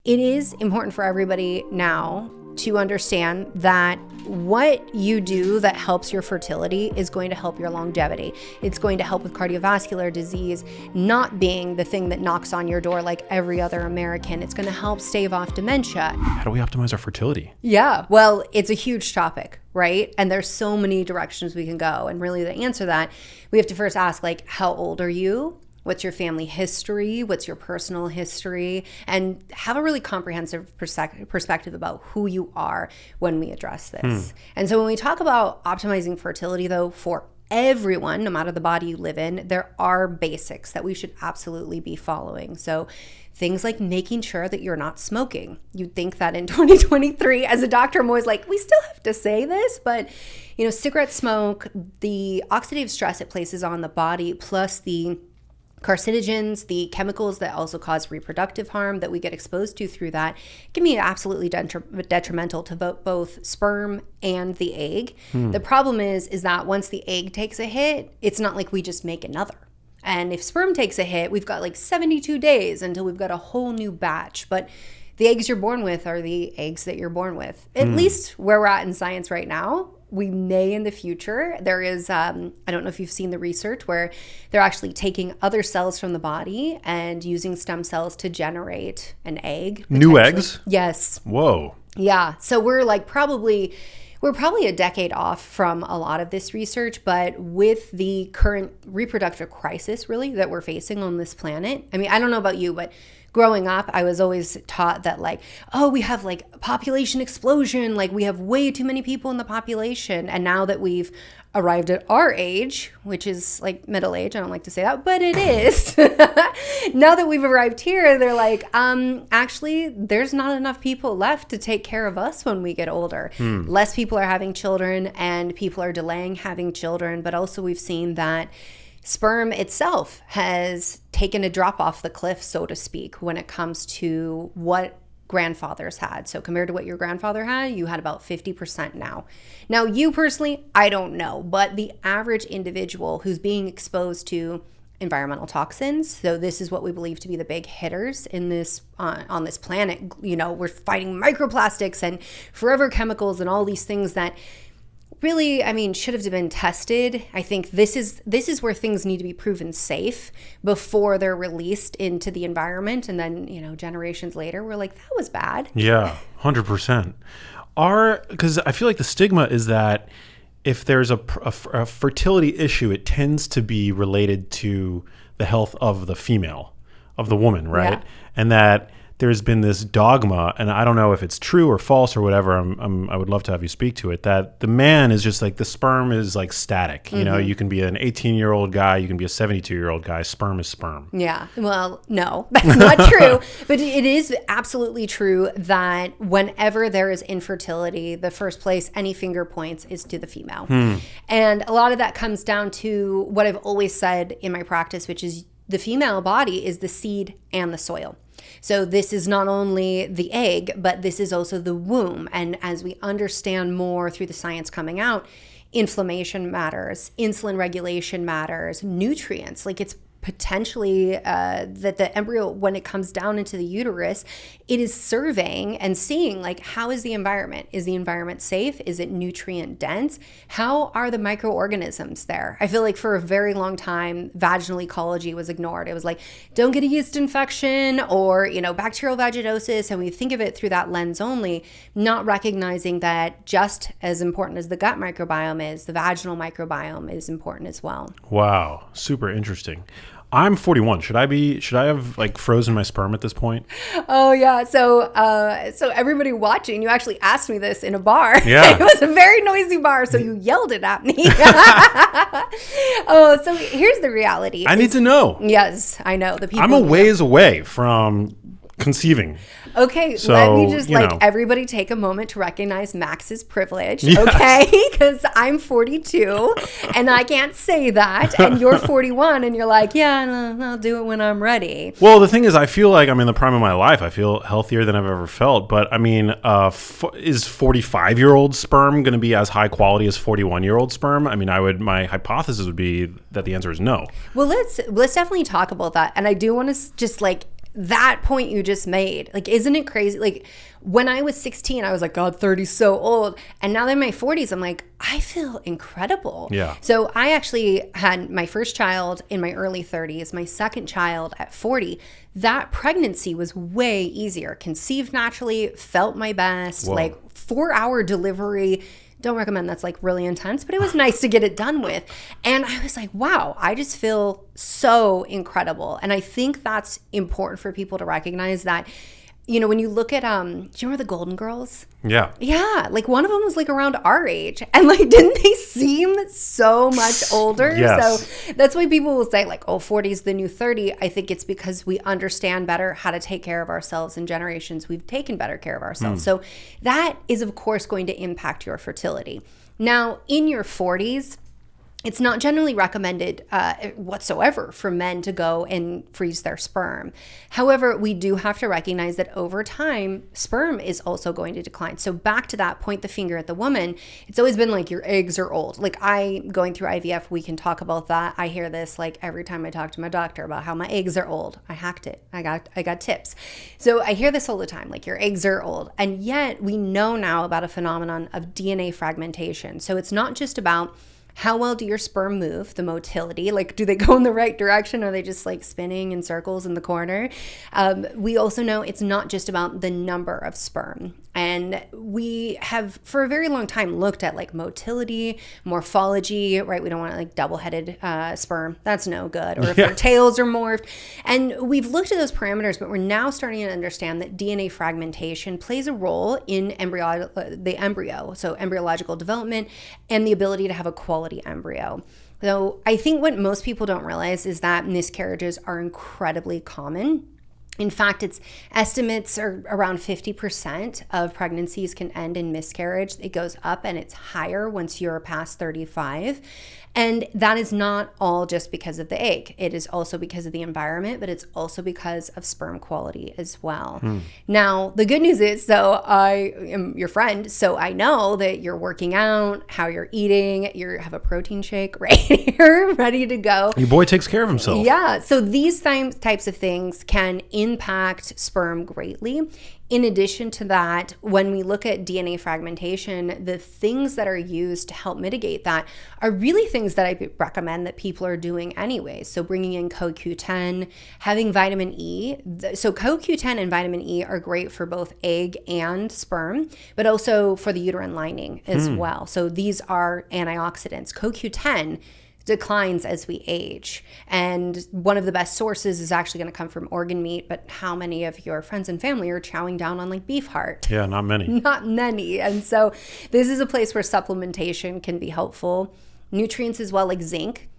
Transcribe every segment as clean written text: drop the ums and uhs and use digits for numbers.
it is important for everybody now to understand that what you do that helps your fertility is going to help your longevity. It's going to help with cardiovascular disease not being the thing that knocks on your door like every other American. It's going to help stave off dementia. How do we optimize our fertility? Yeah, well, it's a huge topic, right? And there's so many directions we can go. And really to answer that, we have to first ask, like, how old are you? What's your family history? What's your personal history? And have a really comprehensive perspective about who you are when we address this. And so when we talk about optimizing fertility, though, for everyone, no matter the body you live in, there are basics that we should absolutely be following. So things like making sure that you're not smoking. You'd think that in 2023, as a doctor, I'm always like, we still have to say this, but cigarette smoke, the oxidative stress it places on the body, plus the carcinogens, the chemicals that also cause reproductive harm that we get exposed to through that, can be absolutely detrimental to both sperm and the egg. The problem is that once the egg takes a hit, it's not like we just make another. And if sperm takes a hit, we've got like 72 days until we've got a whole new batch. But the eggs you're born with are the eggs that you're born with. At least where we're at in science right now. We may in the future. There is, I don't know if you've seen the research where they're actually taking other cells from the body and using stem cells to generate an egg. New eggs? Yes. Whoa. Yeah. So we're probably a decade off from a lot of this research, but with the current reproductive crisis really that we're facing on this planet, I mean, I don't know about you, but growing up, I was always taught that we have population explosion, we have way too many people in the population. And now that we've arrived at our age, which is middle age, I don't like to say that, but it is. Now that we've arrived here, they're actually, there's not enough people left to take care of us when we get older. Less people are having children and people are delaying having children, but also we've seen that sperm itself has taken a drop off the cliff, so to speak, when it comes to what grandfathers had. So compared to what your grandfather had, you had about 50% now. Now, you personally, I don't know, but the average individual who's being exposed to environmental toxins, so this is what we believe to be the big hitters in this on this planet. We're fighting microplastics and forever chemicals and all these things that really, should have been tested. I think this is where things need to be proven safe before they're released into the environment. And then, generations later, we're like, that was bad. Yeah, 100%. Because I feel like the stigma is that if there's a fertility issue, it tends to be related to the health of the female, of the woman, right? Yeah. And that there's been this dogma, and I don't know if it's true or false or whatever. I would love to have you speak to it. That the man is just the sperm is static. You can be an 18-year-old guy, you can be a 72-year-old guy. Sperm is sperm. Yeah. Well, no, that's not true. But it is absolutely true that whenever there is infertility, the first place any finger points is to the female. And a lot of that comes down to what I've always said in my practice, which is the female body is the seed and the soil. So this is not only the egg, but this is also the womb. And as we understand more through the science coming out, inflammation matters, insulin regulation matters, nutrients, it's potentially that the embryo, when it comes down into the uterus, it is surveying and seeing how is the environment? Is the environment safe? Is it nutrient dense? How are the microorganisms there? I feel for a very long time, vaginal ecology was ignored. It was don't get a yeast infection or, bacterial vaginosis. And we think of it through that lens only, not recognizing that just as important as the gut microbiome is, the vaginal microbiome is important as well. Wow. Super interesting. I'm 41. Should I have frozen my sperm at this point? Oh yeah. So everybody watching, you actually asked me this in a bar. Yeah. It was a very noisy bar, so you yelled it at me. Oh, so here's the reality. I need to know. Yes, I know. I'm a ways away from conceiving. Okay, so, let me just everybody take a moment to recognize Max's privilege, yes. Okay? Because I'm 42 and I can't say that, and you're 41 and you're yeah, I'll do it when I'm ready. Well, the thing is, I feel like I'm in the prime of my life. I feel healthier than I've ever felt, but is 45-year-old sperm going to be as high quality as 41-year-old sperm? My hypothesis would be that the answer is no. Well, let's definitely talk about that, and I do want to just that point you just made, like, isn't it crazy? Like, when I was 16, I was like, God, 30 is so old. And now that I'm in my 40s, I'm like, I feel incredible. Yeah. So I actually had my first child in my early 30s, my second child at 40. That pregnancy was way easier. Conceived naturally, felt my best, Whoa. like 4-hour delivery. Don't recommend, that's like really intense, but it was nice to get it done with. And I was like, wow, I just feel so incredible. And I think that's important for people to recognize that, you know, when you look at, do you remember the Golden Girls? Yeah. Yeah, like one of them was like around our age, and like, didn't they seem so much older? Yes. So that's why people will say like, oh, 40 is the new 30. I think it's because we understand better how to take care of ourselves. In generations, we've taken better care of ourselves. So that is, of course, going to impact your fertility. Now, in your 40s, it's not generally recommended whatsoever for men to go and freeze their sperm. However, we do have to recognize that over time, sperm is also going to decline. So back to that, point the finger at the woman. It's always been like, your eggs are old. Like, going through IVF, we can talk about that. I hear this like every time I talk to my doctor about how my eggs are old. I hacked it. I got tips. So I hear this all the time, like, your eggs are old. And yet we know now about a phenomenon of DNA fragmentation. So it's not just about how well do your sperm move, the motility, like, do they go in the right direction? Or are they just like spinning in circles in the corner? We also know it's not just about the number of sperm. And we have for a very long time looked at like motility, morphology, right? We don't want like double-headed sperm. That's no good. Or if their tails are morphed. And we've looked at those parameters, but we're now starting to understand that DNA fragmentation plays a role in the embryo, so embryological development and the ability to have a quality embryo. So I think what most people don't realize is that miscarriages are incredibly common. In fact, its estimates are around 50% of pregnancies can end in miscarriage. It goes up and it's higher once you're past 35. And that is not all just because of the egg. It is also because of the environment, but it's also because of sperm quality as well. Now, the good news is, so I am your friend, so I know that you're working out, how you're eating, you have a protein shake right here, ready to go. Your boy takes care of himself. Yeah, so these types of things can impact sperm greatly. In addition to that, when we look at DNA fragmentation, the things that are used to help mitigate that are really things that I recommend that people are doing anyway. So bringing in CoQ10, having vitamin E. So CoQ10 and vitamin E are great for both egg and sperm, but also for the uterine lining as well. So these are antioxidants. CoQ10 declines as we age. And one of the best sources is actually going to come from organ meat, but how many of your friends and family are chowing down on like beef heart? Yeah, not many. Not many. And so this is a place where supplementation can be helpful. Nutrients as well, like zinc.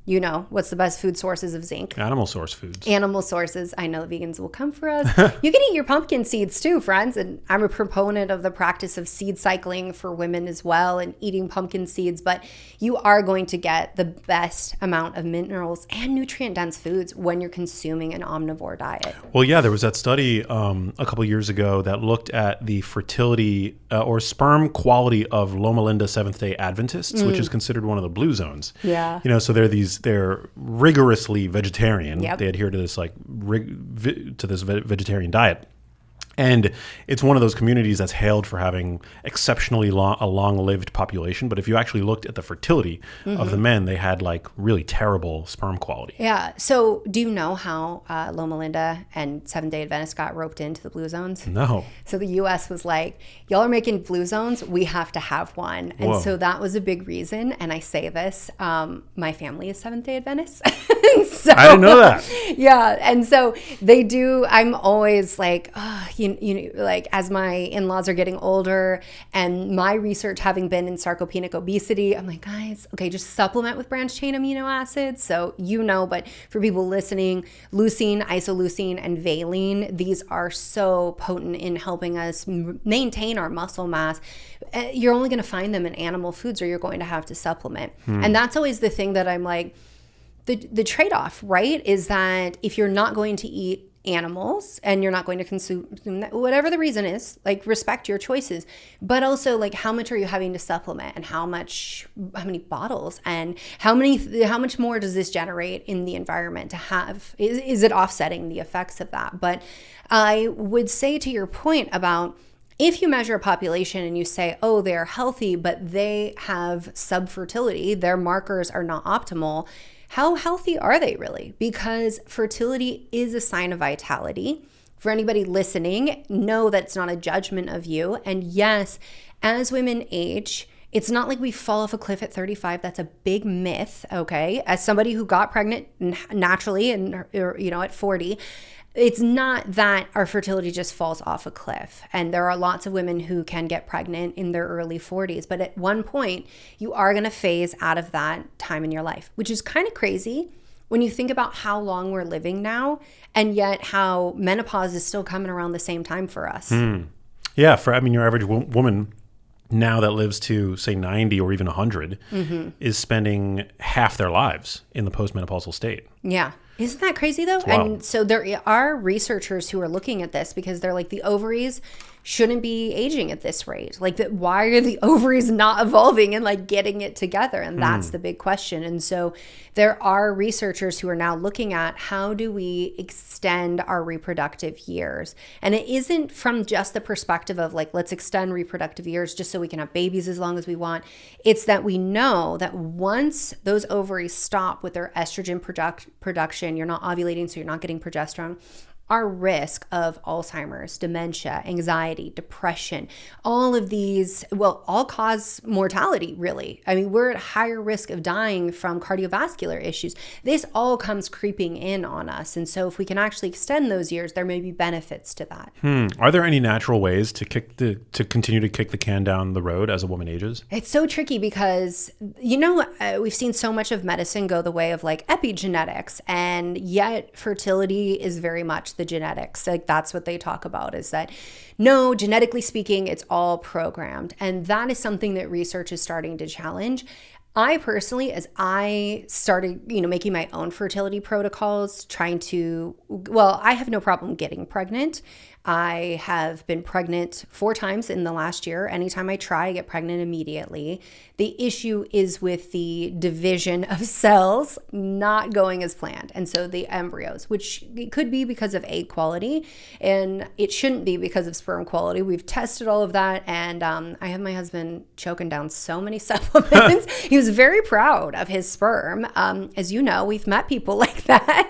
You know, what's the best food sources of zinc? Animal source foods. Animal sources. I know vegans will come for us. You can eat your pumpkin seeds too, friends. And I'm a proponent of the practice of seed cycling for women as well and eating pumpkin seeds. But you are going to get the best amount of minerals and nutrient-dense foods when you're consuming an omnivore diet. Well, yeah, there was that study a couple years ago that looked at the fertility or sperm quality of Loma Linda Seventh-day Adventists, which is considered one of the blue zones. Yeah. You know, so they're rigorously vegetarian. Yep. They adhere to this vegetarian diet. And it's one of those communities that's hailed for having exceptionally a long-lived population. But if you actually looked at the fertility of the men, they had like really terrible sperm quality. Yeah. So do you know how Loma Linda and Seventh-day Adventists got roped into the blue zones? No. So the U.S. was like, y'all are making blue zones. We have to have one. And Whoa. so that was a big reason. And I say this, my family is Seventh-day Adventists. So, I didn't know that. Yeah. And so they do, I'm always like, oh, you know, like as my in-laws are getting older and my research having been in sarcopenic obesity, I'm like, guys, okay, just supplement with branched chain amino acids. So, you know, but for people listening, leucine, isoleucine, and valine, these are so potent in helping us maintain our muscle mass. You're only going to find them in animal foods or you're going to have to supplement. And that's always the thing that I'm like, the trade-off, right, is that if you're not going to eat animals and you're not going to consume that, whatever the reason is, like respect your choices, but also like how much are you having to supplement and how many bottles and how much more does this generate in the environment to have, is it offsetting the effects of that? But I would say to your point about if you measure a population and you say, oh, they're healthy, but they have subfertility, their markers are not optimal, how healthy are they really? Because fertility is a sign of vitality. For anybody listening, know that's not a judgment of you. And yes, as women age, it's not like we fall off a cliff at 35. That's a big myth, okay? As somebody who got pregnant naturally and at 40, it's not that our fertility just falls off a cliff. And there are lots of women who can get pregnant in their early 40s. But at one point, you are going to phase out of that time in your life, which is kind of crazy when you think about how long we're living now and yet how menopause is still coming around the same time for us. Yeah. Your average woman now that lives to, say, 90 or even 100 is spending half their lives in the postmenopausal state. Yeah. Isn't that crazy though? Wow. And so there are researchers who are looking at this because they're like, the ovaries shouldn't be aging at this rate. Like, why are the ovaries not evolving and like getting it together? And that's the big question. And so there are researchers who are now looking at how do we extend our reproductive years? And it isn't from just the perspective of like, let's extend reproductive years just so we can have babies as long as we want. It's that we know that once those ovaries stop with their estrogen production, you're not ovulating, so you're not getting progesterone. Our risk of Alzheimer's, dementia, anxiety, depression, all of these, all cause mortality, really. I mean, we're at higher risk of dying from cardiovascular issues. This all comes creeping in on us. And so if we can actually extend those years, there may be benefits to that. Are there any natural ways to continue to kick the can down the road as a woman ages? It's so tricky because, we've seen so much of medicine go the way of like epigenetics, and yet fertility is very much the genetics. Like that's what they talk about, is that no, genetically speaking, it's all programmed. And that is something that research is starting to challenge. I personally, as I started, making my own fertility protocols, I have no problem getting pregnant. I have been pregnant 4 times in the last year. Anytime I try, I get pregnant immediately. The issue is with the division of cells not going as planned. And so the embryos, which it could be because of egg quality, and it shouldn't be because of sperm quality. We've tested all of that. And I have my husband choking down so many supplements. He was very proud of his sperm. As you know, we've met people like that.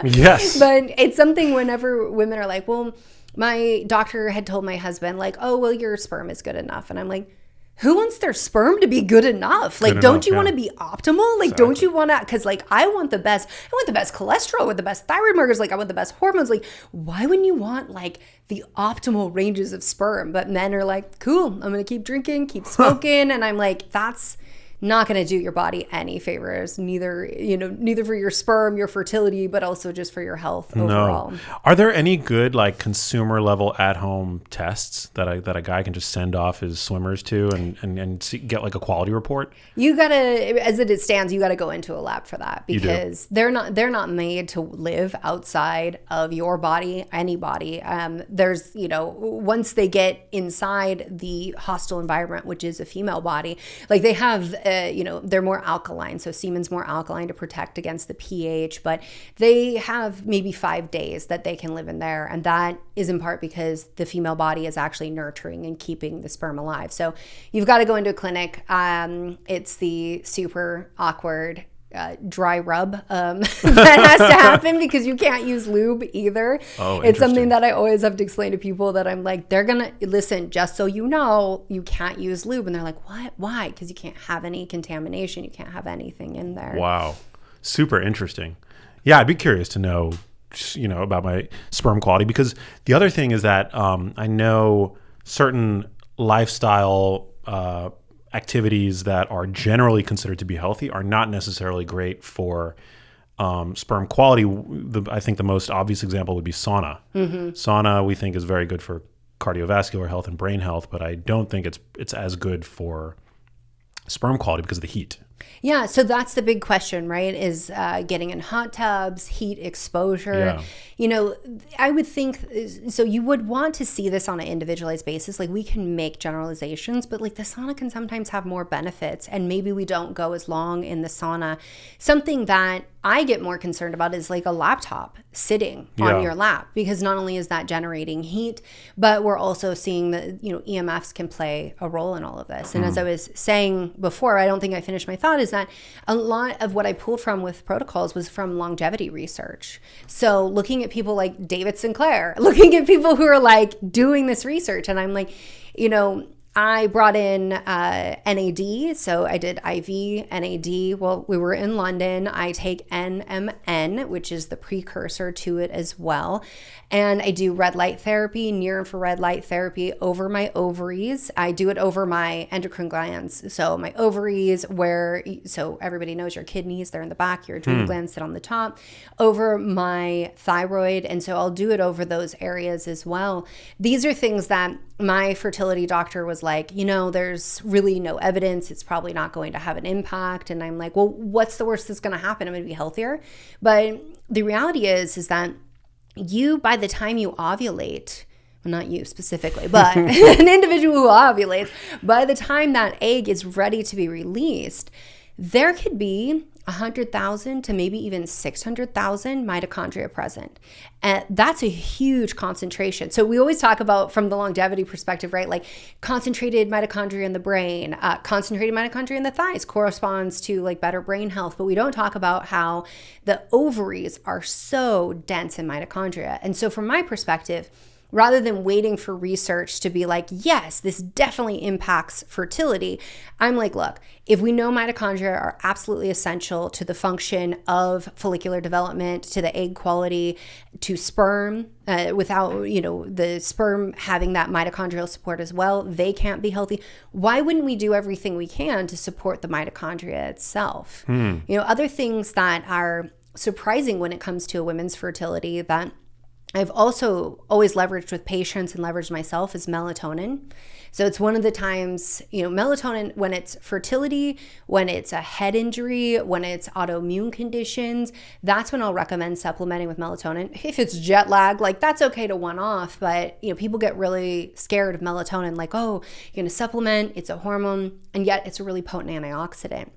Yes. But it's something whenever women are like, well, my doctor had told my husband like, oh, well, your sperm is good enough. And I'm like, who wants their sperm to be good enough? Like, don't you want to be optimal? Like, don't you want to, because like, I want the best cholesterol with the best thyroid markers. Like I want the best hormones. Like, why wouldn't you want like the optimal ranges of sperm? But men are like, cool, I'm going to keep drinking, keep smoking. And I'm like, that's not going to do your body any favors, neither for your sperm, your fertility, but also just for your health overall. No. Are there any good like consumer level at home tests that a guy can just send off his swimmers to and get like a quality report? You gotta, as it stands, you gotta go into a lab for that, because they're not made to live outside of your body, any body. There's once they get inside the hostile environment, which is a female body, like they have. They're more alkaline. So semen's more alkaline to protect against the pH, but they have maybe 5 days that they can live in there. And that is in part because the female body is actually nurturing and keeping the sperm alive. So you've got to go into a clinic. It's the super awkward dry rub that has to happen because you can't use lube either. It's something that I always have to explain to people, that I'm like, they're gonna listen, just so you know, you can't use lube. And they're like, what? Why? Because you can't have any contamination, you can't have anything in there. Wow, super interesting. Yeah, I'd be curious to know about my sperm quality, because the other thing is that I know certain lifestyle activities that are generally considered to be healthy are not necessarily great for sperm quality. I think the most obvious example would be sauna. Sauna, we think, is very good for cardiovascular health and brain health, but I don't think it's as good for sperm quality because of the heat. Yeah, so that's the big question, right? Is getting in hot tubs, heat exposure. Yeah. You know, I would think, so you would want to see this on an individualized basis. Like we can make generalizations, but like the sauna can sometimes have more benefits and maybe we don't go as long in the sauna. Something that I get more concerned about is like a laptop sitting on your lap, because not only is that generating heat, but we're also seeing that, you know, EMFs can play a role in all of this. And as I was saying before, I don't think I finished my thought, is that a lot of what I pulled from with protocols was from longevity research. So looking at people like David Sinclair, looking at people who are like doing this research, and I'm like, you know, I brought in NAD, so I did IV NAD. Well, we were in London. I take NMN, which is the precursor to it as well. And I do red light therapy, near infrared light therapy over my ovaries. I do it over my endocrine glands. So my ovaries, so everybody knows your kidneys, they're in the back, your adrenal glands sit on the top, over my thyroid. And so I'll do it over those areas as well. These are things that my fertility doctor was like, you know, there's really no evidence. It's probably not going to have an impact. And I'm like, well, what's the worst that's going to happen? I'm going to be healthier. But the reality is that you, by the time you ovulate, well, not you specifically, but an individual who ovulates, by the time that egg is ready to be released, there could be 100,000 to maybe even 600,000 mitochondria present. And that's a huge concentration. So we always talk about, from the longevity perspective, right? Like concentrated mitochondria in the brain, concentrated mitochondria in the thighs corresponds to like better brain health. But we don't talk about how the ovaries are so dense in mitochondria. And so from my perspective, rather than waiting for research to be like, yes, this definitely impacts fertility, I'm like, look, if we know mitochondria are absolutely essential to the function of follicular development, to the egg quality, to sperm, without, you know, the sperm having that mitochondrial support as well, they can't be healthy. Why wouldn't we do everything we can to support the mitochondria itself? You know, other things that are surprising when it comes to a woman's fertility that I've also always leveraged with patients and leveraged myself is melatonin. So it's one of the times, you know, melatonin, when it's fertility, when it's a head injury, when it's autoimmune conditions, that's when I'll recommend supplementing with melatonin. If it's jet lag, like that's okay to one off, but you know, people get really scared of melatonin, like, oh, you're gonna supplement, it's a hormone, and yet it's a really potent antioxidant.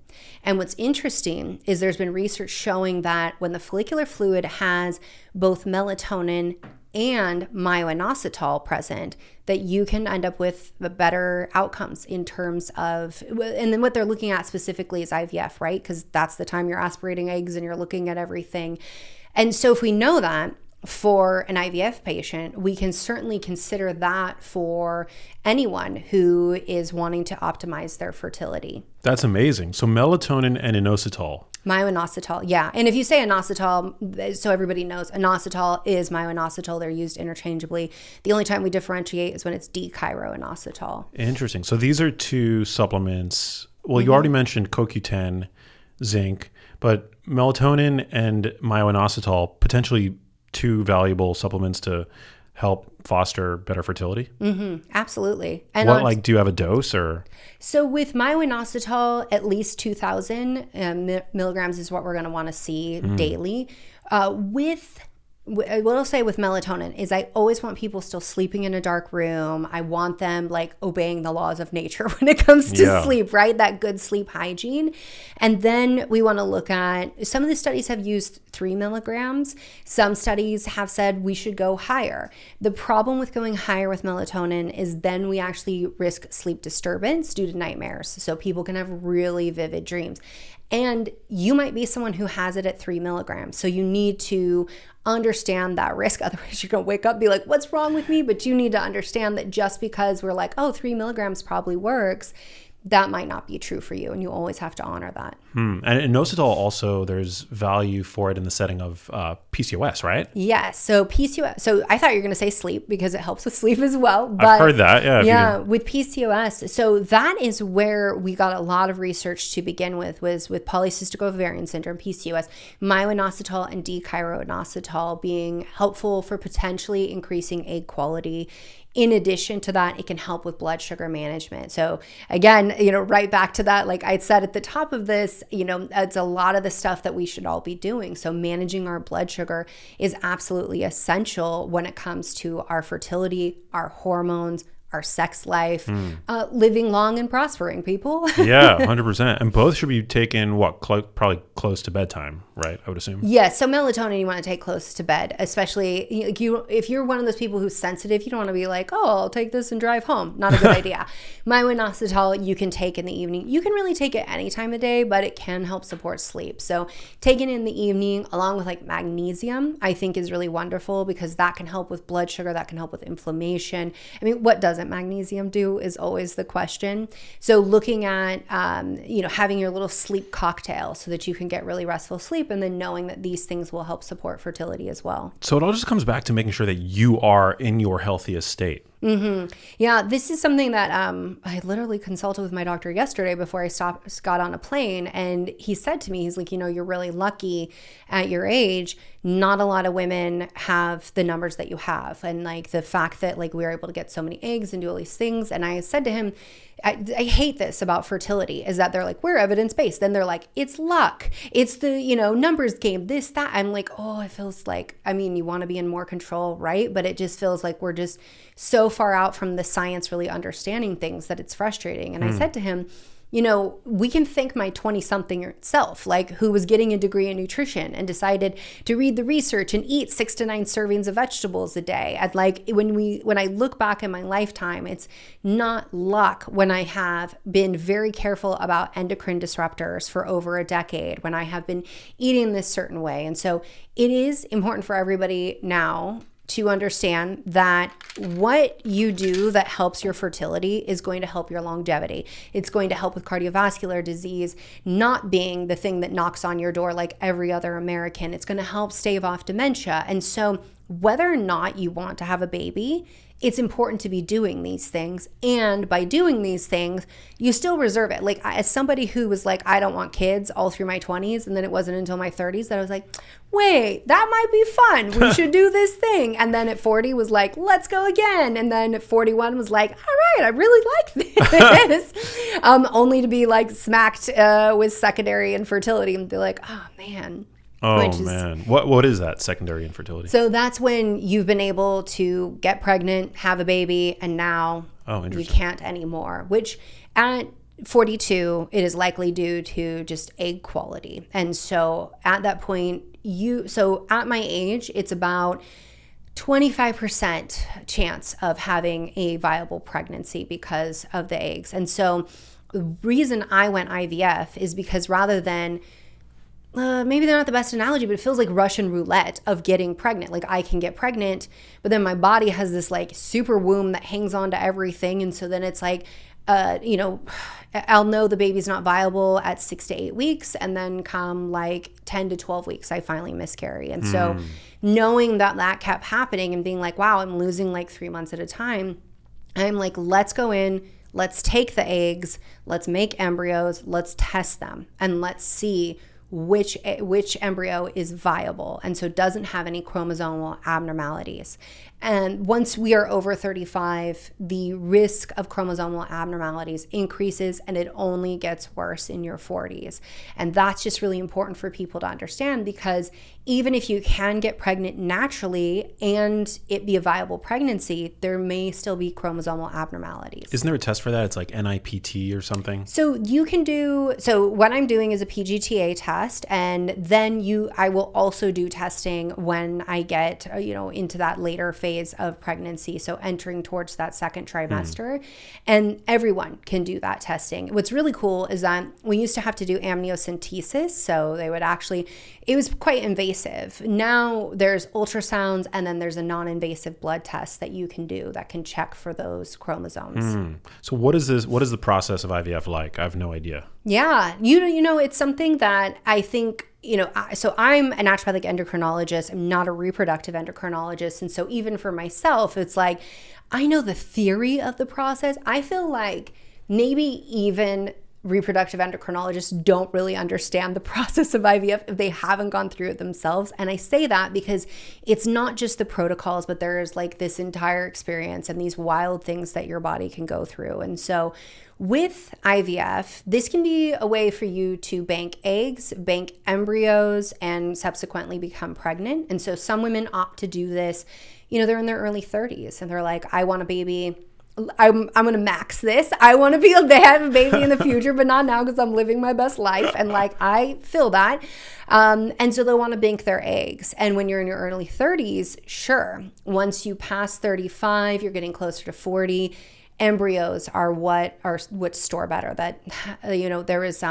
And what's interesting is there's been research showing that when the follicular fluid has both melatonin and myo-inositol present, that you can end up with better outcomes in terms of, and then what they're looking at specifically is IVF, right? Because that's the time you're aspirating eggs and you're looking at everything. And so if we know that for an IVF patient, we can certainly consider that for anyone who is wanting to optimize their fertility. That's amazing. So melatonin and inositol. Myo-inositol, yeah. And if you say inositol, so everybody knows, inositol is myo-inositol. They're used interchangeably. The only time we differentiate is when it's D-chiroinositol. Interesting. So these are two supplements. Well, you already mentioned CoQ10, zinc, but melatonin and myo-inositol, potentially two valuable supplements to help foster better fertility? Absolutely. And what, like, do you have a dose or? So with myo-inositol, at least 2,000 milligrams is what we're going to want to see daily. What I'll say with melatonin is I always want people still sleeping in a dark room. I want them like obeying the laws of nature when it comes to sleep, right? That good sleep hygiene. And then we want to look at, some of the studies have used 3 milligrams. Some studies have said we should go higher. The problem with going higher with melatonin is then we actually risk sleep disturbance due to nightmares. So people can have really vivid dreams. And you might be someone who has it at 3 milligrams. So you need to understand that risk. Otherwise, you're going to wake up and be like, what's wrong with me? But you need to understand that just because we're like, oh, 3 milligrams probably works, that might not be true for you. And you always have to honor that. And inositol also, there's value for it in the setting of PCOS, right? Yes. So PCOS. So I thought you were going to say sleep because it helps with sleep as well. But I've heard that. Yeah. With PCOS. So that is where we got a lot of research to begin with, was with polycystic ovarian syndrome, PCOS, myo-inositol and D-chiroinositol being helpful for potentially increasing egg quality In addition to that, it can help with blood sugar management. So again, right back to that, like I said at the top of this, it's a lot of the stuff that we should all be doing. So managing our blood sugar is absolutely essential when it comes to our fertility, our hormones, our sex life, living long and prospering, people. Yeah, 100%. And both should be taken, probably close to bedtime, right? I would assume. Yes. So melatonin you want to take close to bed, especially if you're one of those people who's sensitive, you don't want to be like, oh, I'll take this and drive home. Not a good idea. Minoxidil you can take in the evening. You can really take it any time of day, but it can help support sleep. So taking it in the evening along with like magnesium, I think is really wonderful because that can help with blood sugar, that can help with inflammation. I mean, what doesn't magnesium do is always the question. So looking at, having your little sleep cocktail so that you can get really restful sleep, and then knowing that these things will help support fertility as well. So it all just comes back to making sure that you are in your healthiest state. Mm-hmm. Yeah, this is something that I literally consulted with my doctor yesterday before I got on a plane, and he said to me, he's like, you're really lucky at your age. Not a lot of women have the numbers that you have, and like the fact that like we were able to get so many eggs and do all these things. And I said to him, I hate this about fertility is that they're like, we're evidence-based. Then they're like, it's luck. It's the, numbers game, this, that. I'm like, oh, it feels like, you want to be in more control, right? But it just feels like we're just so far out from the science really understanding things that it's frustrating. And I said to him, we can thank my 20-something self, like who was getting a degree in nutrition and decided to read the research and eat 6 to 9 servings of vegetables a day. And like when I look back in my lifetime, it's not luck when I have been very careful about endocrine disruptors for over a decade, when I have been eating this certain way. And so it is important for everybody now to understand that what you do that helps your fertility is going to help your longevity. It's going to help with cardiovascular disease not being the thing that knocks on your door like every other American. It's going to help stave off dementia. And so whether or not you want to have a baby, it's important to be doing these things. And by doing these things, you still reserve it. Like as somebody who was like, I don't want kids all through my 20s. And then it wasn't until my 30s that I was like, wait, that might be fun. We should do this thing. And then at 40 was like, let's go again. And then at 41 was like, all right, I really like this. Only to be like smacked with secondary infertility and be like, oh man. Oh, man. What is that, secondary infertility? So that's when you've been able to get pregnant, have a baby, and now you can't anymore, which at 42, it is likely due to just egg quality. And so at that point, at my age, it's about 25% chance of having a viable pregnancy because of the eggs. And so the reason I went IVF is because rather than maybe they're not the best analogy, but it feels like Russian roulette of getting pregnant. Like I can get pregnant, but then my body has this like super womb that hangs on to everything. And so then it's like, I'll know the baby's not viable at 6 to 8 weeks. And then come like 10 to 12 weeks, I finally miscarry. And so knowing that kept happening and being like, wow, I'm losing like 3 months at a time. I'm like, let's go in, let's take the eggs, let's make embryos, let's test them, and let's see which embryo is viable and so doesn't have any chromosomal abnormalities. And once we are over 35, the risk of chromosomal abnormalities increases and it only gets worse in your 40s. And that's just really important for people to understand, because even if you can get pregnant naturally and it be a viable pregnancy, there may still be chromosomal abnormalities. Isn't there a test for that? It's like NIPT or something? So what I'm doing is a PGTA test, and then I will also do testing when I get, into that later phase of pregnancy. So entering towards that second trimester, and everyone can do that testing. What's really cool is that we used to have to do amniocentesis. So it was quite invasive. Now there's ultrasounds, and then there's a non-invasive blood test that you can do that can check for those chromosomes. So what is the process of IVF like? I have no idea. Yeah. It's something that I think, so I'm a naturopathic endocrinologist. I'm not a reproductive endocrinologist. And so even for myself, it's like, I know the theory of the process. I feel like maybe even reproductive endocrinologists don't really understand the process of IVF if they haven't gone through it themselves. And I say that because it's not just the protocols, but there's like this entire experience and these wild things that your body can go through. And so with IVF, this can be a way for you to bank eggs, bank embryos, and subsequently become pregnant. And so some women opt to do this, they're in their early 30s and they're like, I want a baby. I'm going to max this. I want to be able to have a baby in the future, but not now because I'm living my best life. And like, I feel that. And so they'll want to bank their eggs. And when you're in your early 30s, sure. Once you pass 35, you're getting closer to 40. Embryos are what store better. That, there is,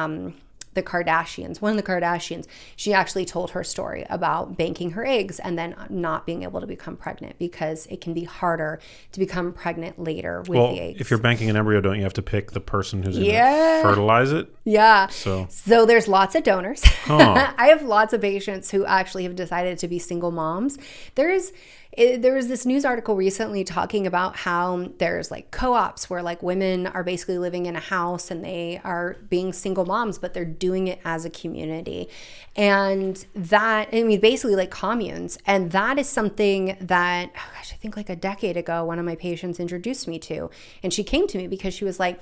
the Kardashians, one of the Kardashians, she actually told her story about banking her eggs and then not being able to become pregnant because it can be harder to become pregnant later with the eggs. If you're banking an embryo, don't you have to pick the person who's going to fertilize it? Yeah. So there's lots of donors. Huh. I have lots of patients who actually have decided to be single moms. There was this news article recently talking about how there's like co-ops where like women are basically living in a house and they are being single moms, but they're doing it as a community. And basically like communes. And that is something that, I think like a decade ago, one of my patients introduced me to. And she came to me because she was like,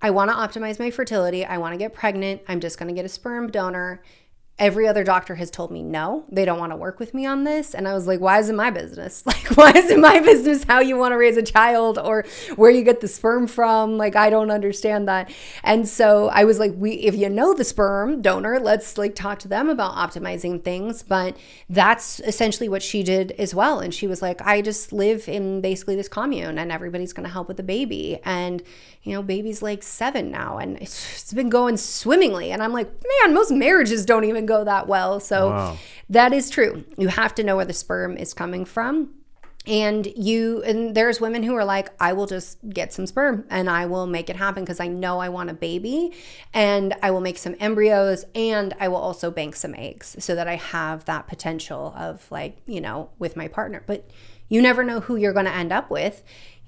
I want to optimize my fertility. I want to get pregnant. I'm just going to get a sperm donor. Every other doctor has told me no, they don't want to work with me on this. And I was like, why is it my business? Like, why is it my business how you want to raise a child or where you get the sperm from? Like, I don't understand that. And so I was like, if you know the sperm donor, let's like talk to them about optimizing things. But that's essentially what she did as well. And she was like, I just live in basically this commune and everybody's going to help with the baby. And, baby's like 7 now and it's been going swimmingly. And I'm like, man, most marriages don't even go that well. So wow. That is true. You have to know where the sperm is coming from. And there's women who are like, I will just get some sperm and I will make it happen because I know I want a baby and I will make some embryos and I will also bank some eggs so that I have that potential of like, with my partner. But you never know who you're going to end up with.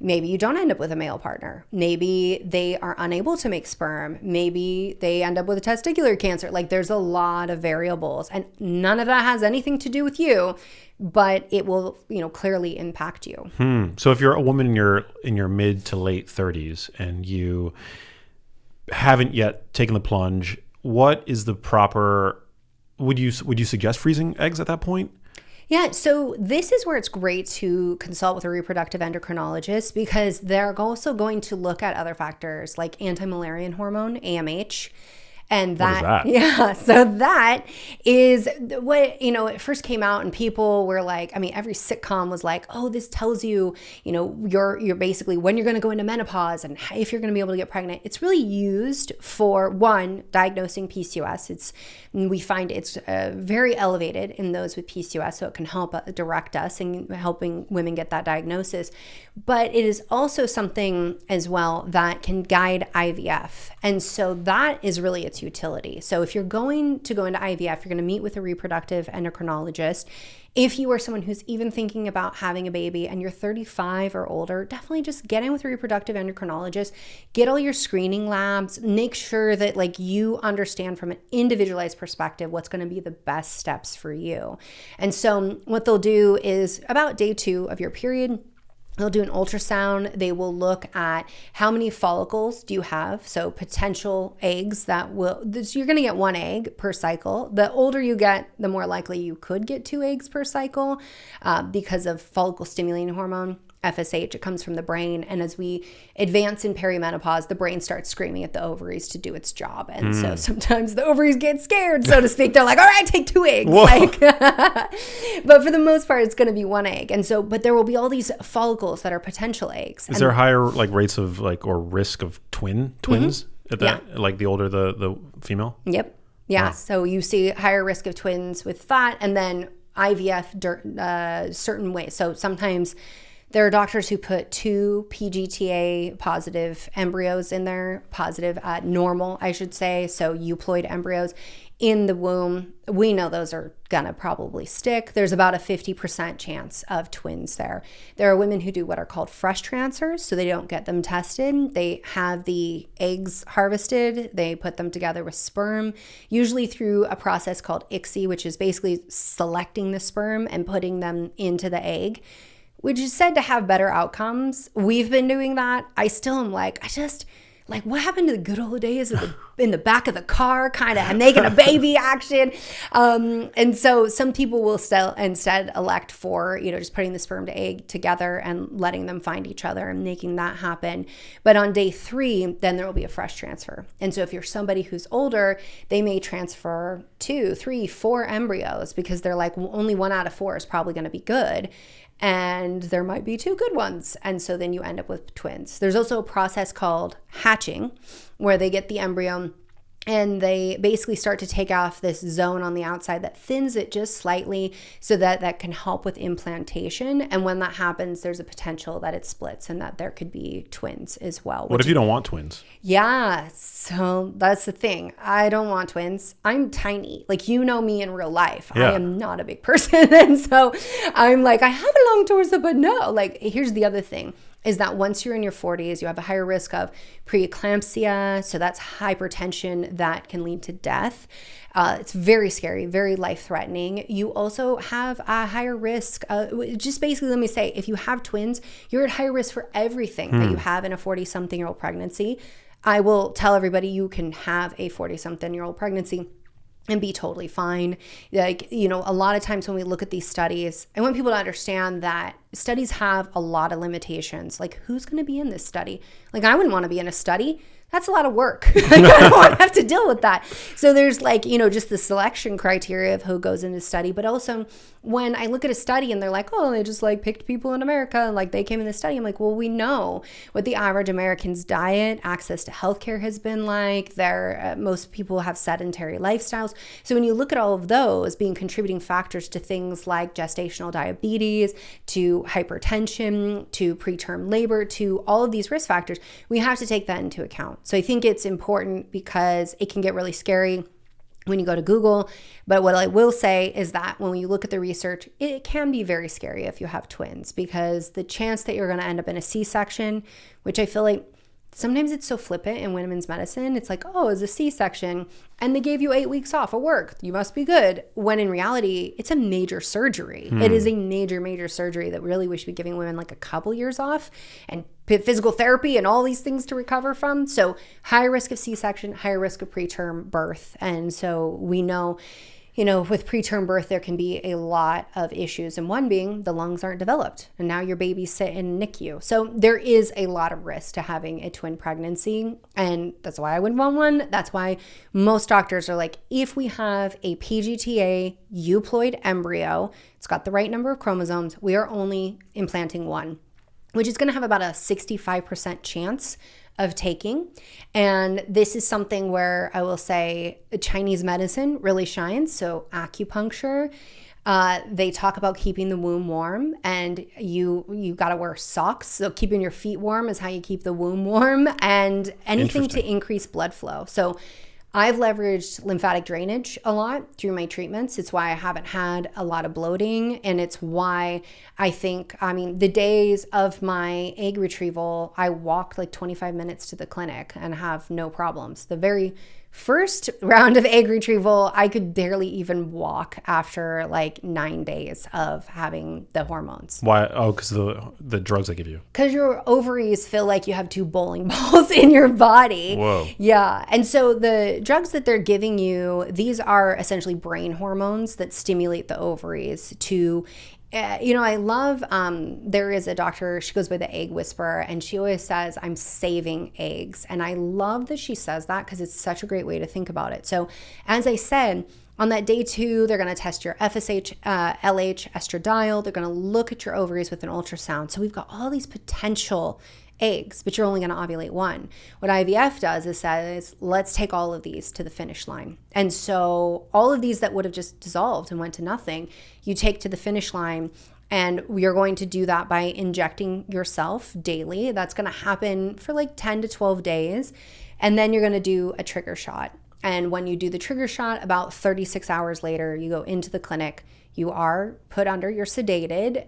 Maybe you don't end up with a male partner. Maybe they are unable to make sperm. Maybe they end up with a testicular cancer. Like there's a lot of variables and none of that has anything to do with you, but it will, clearly impact you. So if you're a woman in your mid to late 30s and you haven't yet taken the plunge, what is the proper, would you suggest freezing eggs at that point? Yeah, so this is where it's great to consult with a reproductive endocrinologist because they're also going to look at other factors like anti-Müllerian hormone, AMH. And that? Yeah, so that is what, it first came out and people were like, every sitcom was like, oh, this tells you, you're basically when you're going to go into menopause and if you're going to be able to get pregnant. It's really used for, one, diagnosing PCOS. We find it's very elevated in those with PCOS, so it can help direct us in helping women get that diagnosis. But it is also something as well that can guide IVF. And so that is really its utility. So if you're going to go into IVF, you're going to meet with a reproductive endocrinologist. If you are someone who's even thinking about having a baby and you're 35 or older, definitely just get in with a reproductive endocrinologist, get all your screening labs, make sure that like you understand from an individualized perspective what's going to be the best steps for you. And so what they'll do is about day 2 of your period, they'll do an ultrasound. They will look at how many follicles do you have. So potential eggs you're going to get 1 egg per cycle. The older you get, the more likely you could get 2 eggs per cycle because of follicle stimulating hormone. FSH, it comes from the brain. And as we advance in perimenopause, the brain starts screaming at the ovaries to do its job. And so sometimes the ovaries get scared, so to speak. They're like, all right, take 2 eggs. But for the most part, it's going to be 1 egg. And so, but there will be all these follicles that are potential eggs. Is there higher like rates of like, or risk of twins at that, like the older the female? Yep. Yeah. Wow. So you see higher risk of twins with that. And then IVF certain ways. So sometimes There are doctors who put 2 PGTA positive embryos in there, positive, normal, I should say, so euploid embryos in the womb. We know those are gonna probably stick. There's about a 50% chance of twins there. There are women who do what are called fresh transfers, so they don't get them tested. They have the eggs harvested, they put them together with sperm, usually through a process called ICSI, which is basically selecting the sperm and putting them into the egg, which is said to have better outcomes. We've been doing that. I still am like, what happened to the good old days of in the back of the car, kind of making a baby action? And so some people will still instead elect for, just putting the sperm to egg together and letting them find each other and making that happen. But on day 3, then there will be a fresh transfer. And so if you're somebody who's older, they may transfer 2, 3, 4 embryos because they're like, well, only 1 out of 4 is probably going to be good. And there might be 2 good ones. And so then you end up with twins. There's also a process called hatching where they get the embryo and they basically start to take off this zone on the outside that thins it just slightly so that can help with implantation. And when that happens, there's a potential that it splits and that there could be twins as well. What if you don't want twins? Yeah, so that's the thing. I don't want twins. I'm tiny. Like, me in real life. Yeah. I am not a big person. And so I'm like, I have a long torso, but no. Like, here's the other thing. Is that once you're in your 40s, you have a higher risk of preeclampsia. So that's hypertension that can lead to death. It's very scary, very life-threatening. You also have a higher risk. Just basically, let me say, if you have twins, you're at higher risk for everything that you have in a 40-something-year-old pregnancy. I will tell everybody you can have a 40-something-year-old pregnancy and be totally fine. Like, a lot of times when we look at these studies, I want people to understand that studies have a lot of limitations. Like, who's going to be in this study? Like, I wouldn't want to be in a study. That's a lot of work. Like, I don't want to have to deal with that. So there's just the selection criteria of who goes into study. But also when I look at a study and they're like, oh, they just picked people in America and they came in the study. I'm like, well, we know what the average American's diet, access to healthcare has been like. Most people have sedentary lifestyles. So when you look at all of those being contributing factors to things like gestational diabetes, to hypertension, to preterm labor, to all of these risk factors, we have to take that into account. So I think it's important because it can get really scary when you go to Google. But what I will say is that when you look at the research, it can be very scary if you have twins because the chance that you're going to end up in a C-section, which I feel like sometimes it's so flippant in women's medicine. It's like, oh, it's a C-section and they gave you 8 weeks off of work. You must be good. When in reality, it's a major surgery. It is a major, major surgery that really we should be giving women a couple years off and physical therapy and all these things to recover from. So higher risk of C-section, higher risk of preterm birth. And so we know, with preterm birth, there can be a lot of issues. And one being the lungs aren't developed. And now your baby's sit in NICU. So there is a lot of risk to having a twin pregnancy. And that's why I wouldn't want one. That's why most doctors are like, if we have a PGTA euploid embryo, it's got the right number of chromosomes, we are only implanting one, which is going to have about a 65% chance of taking. And this is something where I will say Chinese medicine really shines. So acupuncture, they talk about keeping the womb warm, and you got to wear socks. So keeping your feet warm is how you keep the womb warm, and anything to increase blood flow. So I've leveraged lymphatic drainage a lot through my treatments. It's why I haven't had a lot of bloating. And it's why I think, the days of my egg retrieval, I walk 25 minutes to the clinic and have no problems. The very first round of egg retrieval, I could barely even walk after 9 days of having the hormones. Why? Oh, because the drugs they give you. Because your ovaries feel like you have 2 bowling balls in your body. Whoa. Yeah. And so the drugs that they're giving you, these are essentially brain hormones that stimulate the ovaries to I love, there is a doctor, she goes by the egg whisperer, and she always says, I'm saving eggs. And I love that she says that because it's such a great way to think about it. So as I said, on that day 2, they're going to test your FSH, LH, estradiol. They're going to look at your ovaries with an ultrasound. So we've got all these potential eggs, but you're only going to ovulate one. What IVF does is says, let's take all of these to the finish line. And so all of these that would have just dissolved and went to nothing, you take to the finish line, And you're going to do that by injecting yourself daily. That's going to happen for like 10 to 12 days. And then you're going to do a trigger shot. And when you do the trigger shot, about 36 hours later, you go into the clinic. You are put under, you're sedated.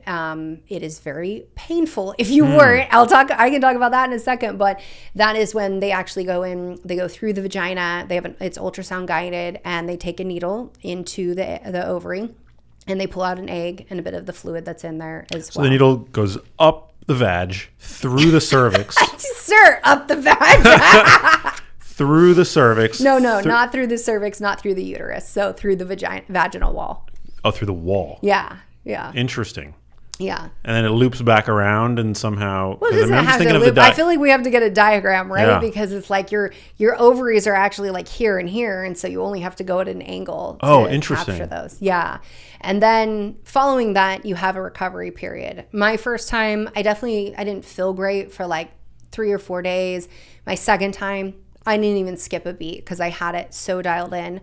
It is very painful if you weren't. I can talk about that in a second, but that is when they actually go in, they go through the vagina, it's ultrasound guided, and they take a needle into the ovary, and they pull out an egg and a bit of the fluid that's in there as well. So the needle goes up the vag, through the cervix. Sir, up the vag. Through the cervix. No, not through the cervix, not through the uterus. So through the vaginal wall. Oh, through the wall. Yeah. Interesting. Yeah. And then it loops back around and somehow. Well, it doesn't have to loop. I feel like we have to get a diagram, right? Yeah. Because it's like your ovaries are actually like here and here, and so you only have to go at an angle to capture those. Yeah. And then following that, you have a recovery period. My first time, I didn't feel great for like 3 or 4 days. My second time, I didn't even skip a beat because I had it so dialed in.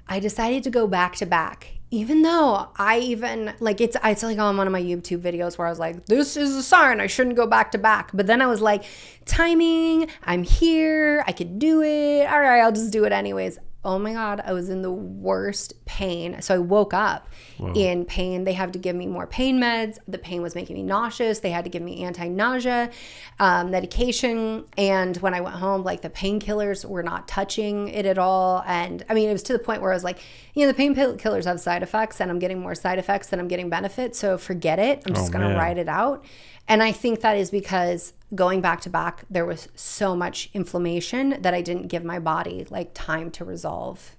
I decided to go back to back, even though it's like on one of my YouTube videos where I was like, this is a sign I shouldn't go back to back. But then I was like, timing, I'm here, I could do it. All right, I'll just do it anyways. Oh my God, I was in the worst pain. So I woke up in pain. They had to give me more pain meds. The pain was making me nauseous. They had to give me anti-nausea medication. And when I went home, like the painkillers were not touching it at all. And I mean, it was to the point where I was like, the painkillers have side effects, and I'm getting more side effects than I'm getting benefits. So forget it. I'm just going to ride it out. And I think that is because going back to back, there was so much inflammation that I didn't give my body like time to resolve.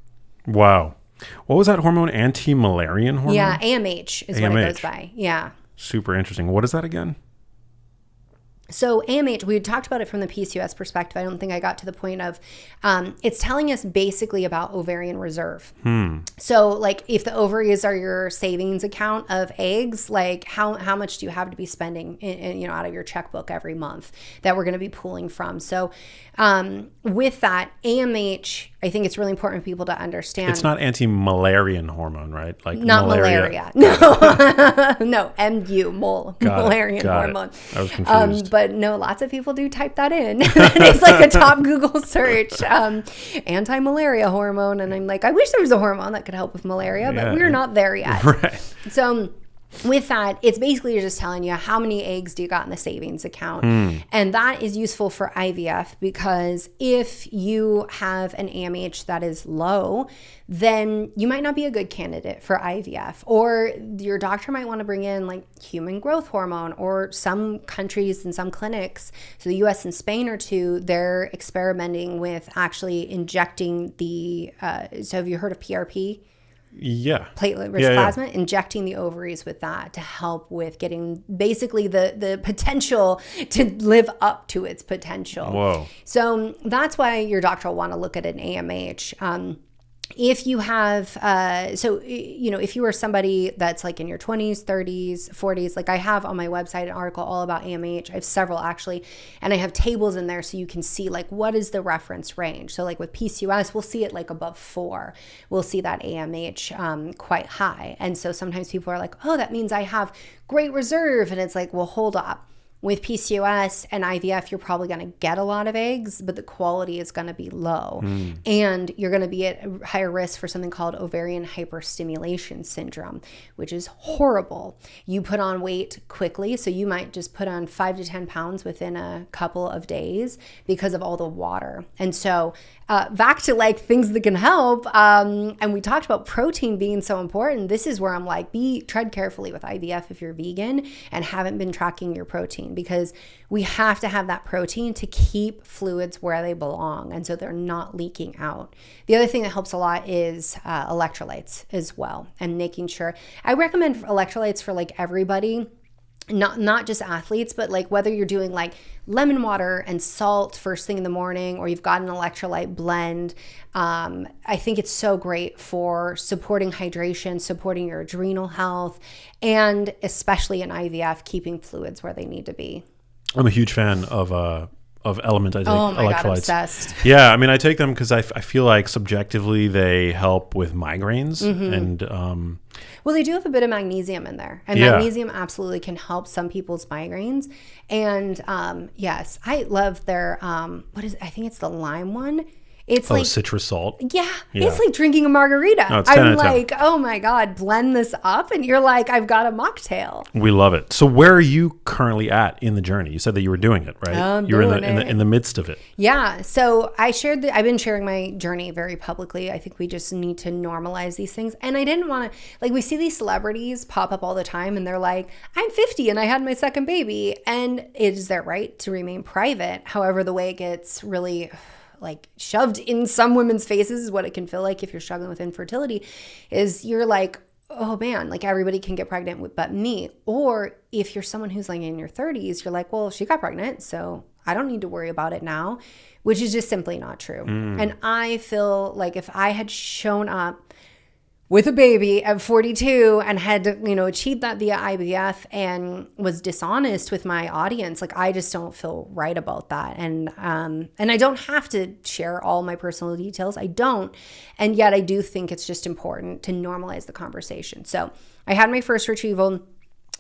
Wow. What was that hormone? Anti-Müllerian hormone? Yeah, AMH is what it goes by. Yeah. Super interesting. What is that again? So AMH, we had talked about it from the PCOS perspective. I don't think I got to the point of, it's telling us basically about ovarian reserve. So like if the ovaries are your savings account of eggs, like how much do you have to be spending in out of your checkbook every month that we're going to be pulling from? So with that, AMH, I think it's really important for people to understand. It's not anti-Müllerian hormone, right? Like not malaria. No, no, MU, Müllerian hormone. I was confused. But no, lots of people do type that in. It's like a top Google search, anti-malaria hormone. And I'm like, I wish there was a hormone that could help with malaria, but we're not there yet. Right. So with that, it's basically just telling you how many eggs do you got in the savings account. And that is useful for IVF because if you have an AMH that is low, then you might not be a good candidate for IVF. Or your doctor might want to bring in like human growth hormone, or some countries and some clinics, so the US and Spain are two, they're experimenting with actually injecting the, so have you heard of PRP? Yeah. Platelet-rich plasma, injecting the ovaries with that to help with getting basically the potential to live up to its potential. Whoa. So that's why your doctor will want to look at an AMH. If you have, if you are somebody that's like in your 20s, 30s, 40s, like I have on my website an article all about AMH. I have several actually, and I have tables in there so you can see like what is the reference range. So like with PCOS, we'll see it like above 4. We'll see that AMH quite high. And so sometimes people are like, oh, that means I have great reserve. And it's like, well, hold up. With PCOS and IVF, you're probably going to get a lot of eggs, but the quality is going to be low. And you're going to be at a higher risk for something called ovarian hyperstimulation syndrome, which is horrible. You put on weight quickly, so you might just put on 5 to 10 pounds within a couple of days because of all the water. And so back to like things that can help, and we talked about protein being so important. This is where I'm like, tread carefully with IVF if you're vegan and haven't been tracking your protein, because we have to have that protein to keep fluids where they belong, and so they're not leaking out. The other thing that helps a lot is electrolytes as well, and making sure. I recommend electrolytes for like everybody. Not just athletes, but like whether you're doing like lemon water and salt first thing in the morning, or you've got an electrolyte blend. I think it's so great for supporting hydration, supporting your adrenal health, and especially in IVF, keeping fluids where they need to be. I'm a huge fan of Element. I take electrolytes. God, obsessed. Yeah, I mean, I take them because I feel like subjectively they help with migraines, and Well, they do have a bit of magnesium in there, and magnesium absolutely can help some people's migraines. And yes, I love their I think it's the lime one. It's like citrus salt. Yeah, it's like drinking a margarita. No, it's 10 I'm like, oh my God, blend this up, and you're like, I've got a mocktail. We love it. So where are you currently at in the journey? You said that you were doing it, right? You were in the midst of it. Yeah. So I've been sharing my journey very publicly. I think we just need to normalize these things. And I didn't want to, like, we see these celebrities pop up all the time, and they're like, I'm 50 and I had my second baby. And it is their right to remain private. However, the way it gets really like shoved in some women's faces is what it can feel like if you're struggling with infertility, is you're like, oh man, like everybody can get pregnant but me. Or if you're someone who's like in your 30s, you're like, well, she got pregnant, so I don't need to worry about it now, which is just simply not true. And I feel like if I had shown up with a baby at 42 and had, achieved that via IVF and was dishonest with my audience, like I just don't feel right about that. And I don't have to share all my personal details. I don't. And yet I do think it's just important to normalize the conversation. So I had my first retrieval.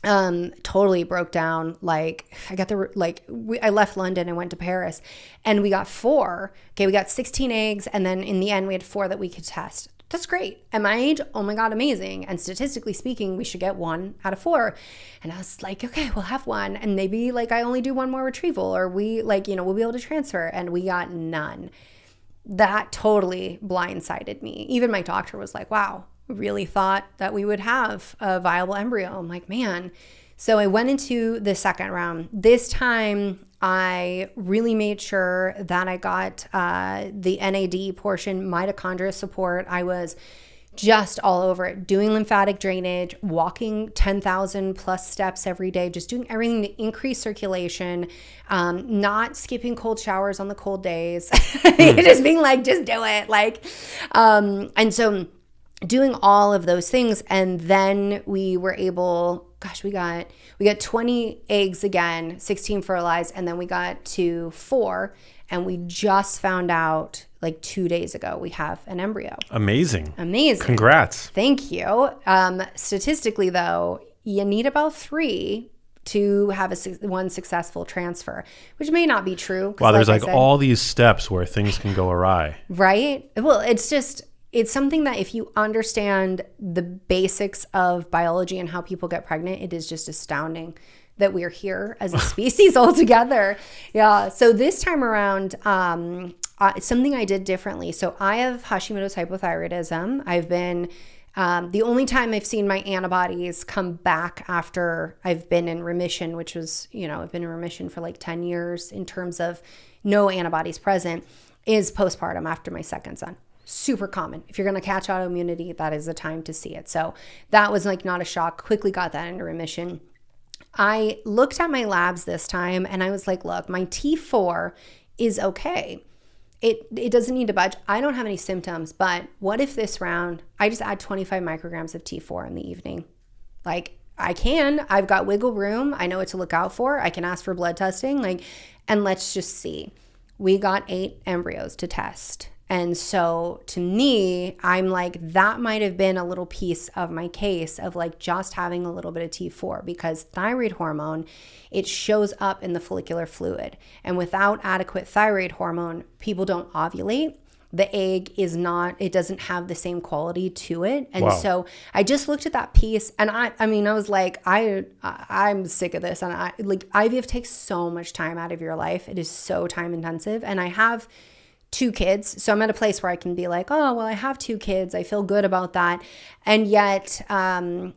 Totally broke down. Like I left London and went to Paris, and we got 4. Okay, we got 16 eggs, and then in the end we had 4 that we could test. That's great. At my age, oh my God, amazing. And statistically speaking, we should get 1 out of 4. And I was like, okay, we'll have 1. And maybe like I only do 1 more retrieval, or we we'll be able to transfer. And we got none. That totally blindsided me. Even my doctor was like, wow, we really thought that we would have a viable embryo. I'm like, man. So I went into the second round. This time I really made sure that I got the NAD portion, mitochondria support. I was just all over it, doing lymphatic drainage, walking 10,000 plus steps every day, just doing everything to increase circulation, not skipping cold showers on the cold days, just being like, just do it. And so doing all of those things. And then we were able, we got 20 eggs again, 16 fertilized, and then we got to 4, and we just found out like 2 days ago we have an embryo. Amazing. Congrats. Thank you. Statistically though, you need about 3 to have one successful transfer, which may not be true. Wow, there's like all these steps where things can go awry. Right? Well, it's something that if you understand the basics of biology and how people get pregnant, it is just astounding that we're here as a species altogether. Yeah. So this time around, something I did differently. So I have Hashimoto's hypothyroidism. I've been, the only time I've seen my antibodies come back after I've been in remission, which was, I've been in remission for like 10 years in terms of no antibodies present, is postpartum after my second son. Super common. If you're going to catch autoimmunity, that is the time to see it. So that was like not a shock. Quickly got that into remission. I looked at my labs this time and I was like, look, my T4 is okay. It doesn't need to budge. I don't have any symptoms, but what if this round I just add 25 micrograms of T4 in the evening? Like I've got wiggle room. I know what to look out for. I can ask for blood testing, and let's just see. We got 8 embryos to test. And so to me, I'm like, that might have been a little piece of my case of like just having a little bit of T4, because thyroid hormone, it shows up in the follicular fluid. And without adequate thyroid hormone, people don't ovulate. The egg it doesn't have the same quality to it. And wow. So I just looked at that piece and I was like, I'm sick of this. And IVF takes so much time out of your life. It is so time intensive. And I have 2 kids. So I'm at a place where I can be like, oh, well, I have 2 kids. I feel good about that. And yet I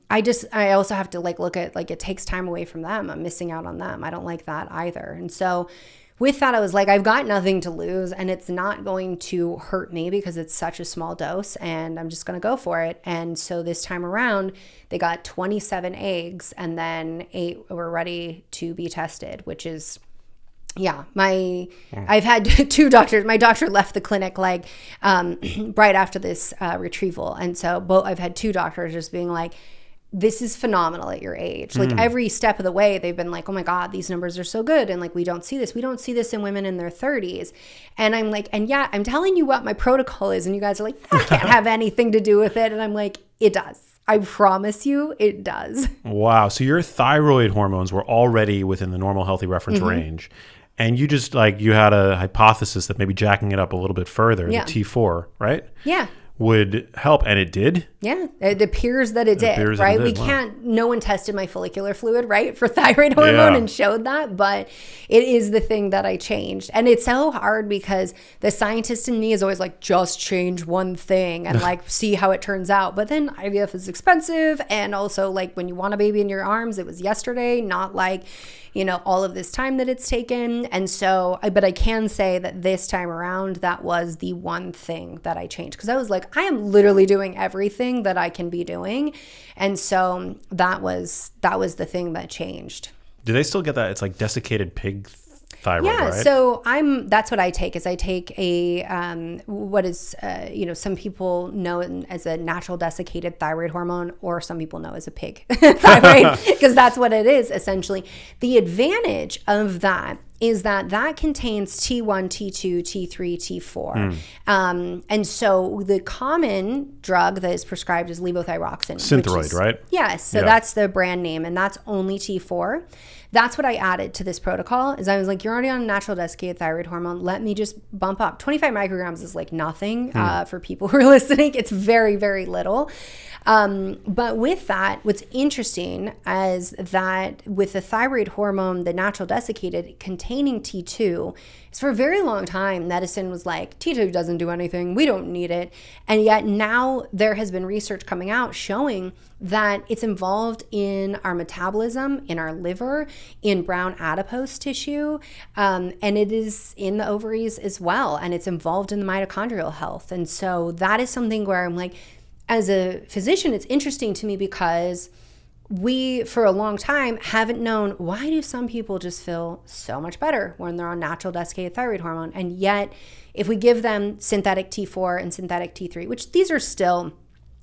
also have to look at it takes time away from them. I'm missing out on them. I don't like that either. And so with that, I was like, I've got nothing to lose and it's not going to hurt me because it's such a small dose and I'm just going to go for it. And so this time around, they got 27 eggs and then 8 were ready to be tested, which is I've had 2 doctors. My doctor left the clinic right after this retrieval. And so I've had 2 doctors just being like, this is phenomenal at your age. Every step of the way, they've been like, oh my God, these numbers are so good. And we don't see this. We don't see this in women in their 30s. And I'm like, and yeah, I'm telling you what my protocol is. And you guys are like, that can't have anything to do with it. And I'm like, it does. I promise you it does. Wow. So your thyroid hormones were already within the normal healthy reference range. And you just you had a hypothesis that maybe jacking it up a little bit further, the T4, right? Yeah. Would help. And it did? Yeah. It appears that it did, right? We can't, no one tested my follicular fluid, right? For thyroid hormone and showed that, but it is the thing that I changed. And it's so hard because the scientist in me is always like, just change one thing and see how it turns out. But then IVF is expensive. And also when you want a baby in your arms, it was yesterday, not all of this time that it's taken. And so, but I can say that this time around, that was the one thing that I changed. Because I was like, I am literally doing everything that I can be doing. And so that was the thing that changed. Do they still get that? It's like desiccated pig thyroid, yeah, right? So that's what I take. Is I take a what is some people know it as a natural desiccated thyroid hormone, or some people know as a pig thyroid, because that's what it is essentially. The advantage of that is that contains T1, T2, T3, T4. And so the common drug that is prescribed is levothyroxine. Synthroid, right? Yes. So that's the brand name, and that's only T4. That's what I added to this protocol is I was like, you're already on natural desiccated thyroid hormone. Let me just bump up. 25 micrograms is nothing for people who are listening. It's very, very little. But with that, what's interesting is that with the thyroid hormone, the natural desiccated containing T2, is for a very long time, medicine was like, T2 doesn't do anything. We don't need it. And yet now there has been research coming out showing that it's involved in our metabolism, in our liver, in brown adipose tissue, and it is in the ovaries as well. And it's involved in the mitochondrial health. And so that is something where I'm like, as a physician, it's interesting to me because we, for a long time, haven't known why do some people just feel so much better when they're on natural desiccated thyroid hormone. And yet, if we give them synthetic T4 and synthetic T3, which these are still,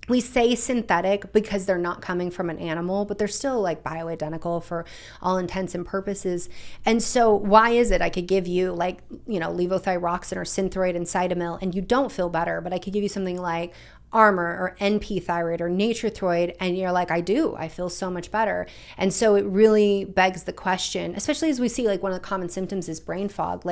we say synthetic because they're not coming from an animal, but they're still bioidentical for all intents and purposes. And so why is it I could give you levothyroxine or Synthroid and Cytomel and you don't feel better, but I could give you something like Armor or NP thyroid or Nature-Throid, and you're like, I feel so much better. And so it really begs the question, especially as we see one of the common symptoms is brain fog.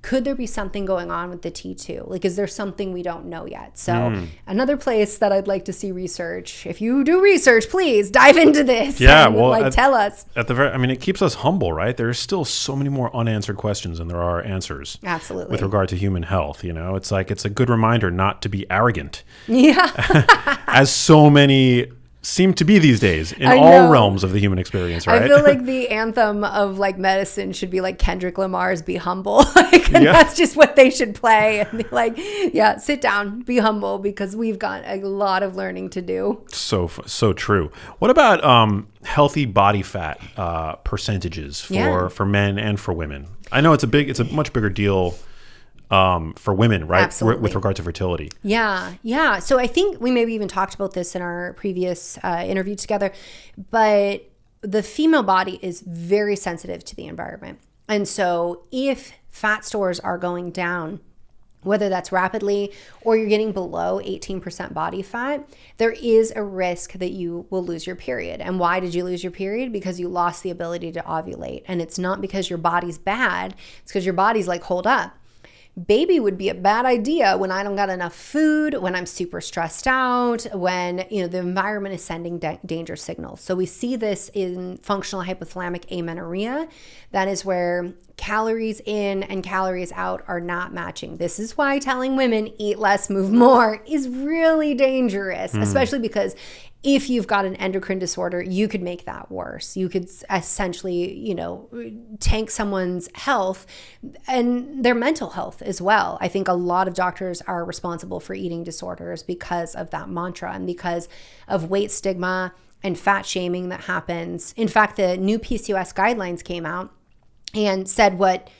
Could there be something going on with the T2? Is there something we don't know yet? So another place that I'd like to see research. If you do research, please dive into this. Yeah, and, tell us. At the very, it keeps us humble, right? There's still so many more unanswered questions than there are answers. Absolutely. With regard to human health, it's it's a good reminder not to be arrogant. Yeah. As so many seem to be these days in all realms of the human experience, right? I feel like the anthem of medicine should be Kendrick Lamar's "Be Humble." That's just what they should play and be sit down, be humble, because we've got a lot of learning to do. So true. What about healthy body fat percentages for men and for women? I know it's a much bigger deal for women, right? Absolutely. With regard to fertility. Yeah. So I think we maybe even talked about this in our previous interview together, but the female body is very sensitive to the environment. And so if fat stores are going down, whether that's rapidly or you're getting below 18% body fat, there is a risk that you will lose your period. And why did you lose your period? Because you lost the ability to ovulate. And it's not because your body's bad. It's because your body's hold up. Baby would be a bad idea when I don't got enough food, when I'm super stressed out, when the environment is sending danger signals. So we see this in functional hypothalamic amenorrhea. That is where calories in and calories out are not matching. This is why telling women eat less, move more is really dangerous, especially because if you've got an endocrine disorder, you could make that worse. You could essentially, tank someone's health and their mental health as well. I think a lot of doctors are responsible for eating disorders because of that mantra and because of weight stigma and fat shaming that happens. In fact, the new PCOS guidelines came out and said what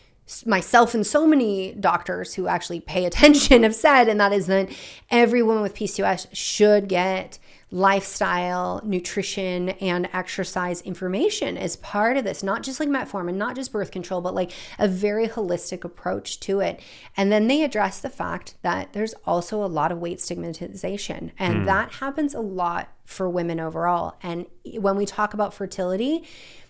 myself and so many doctors who actually pay attention have said, and that is that every woman with PCOS should get lifestyle, nutrition, and exercise information as part of this, not just metformin, not just birth control, but a very holistic approach to it. And then they address the fact that there's also a lot of weight stigmatization, and that happens a lot for women overall. And when we talk about fertility,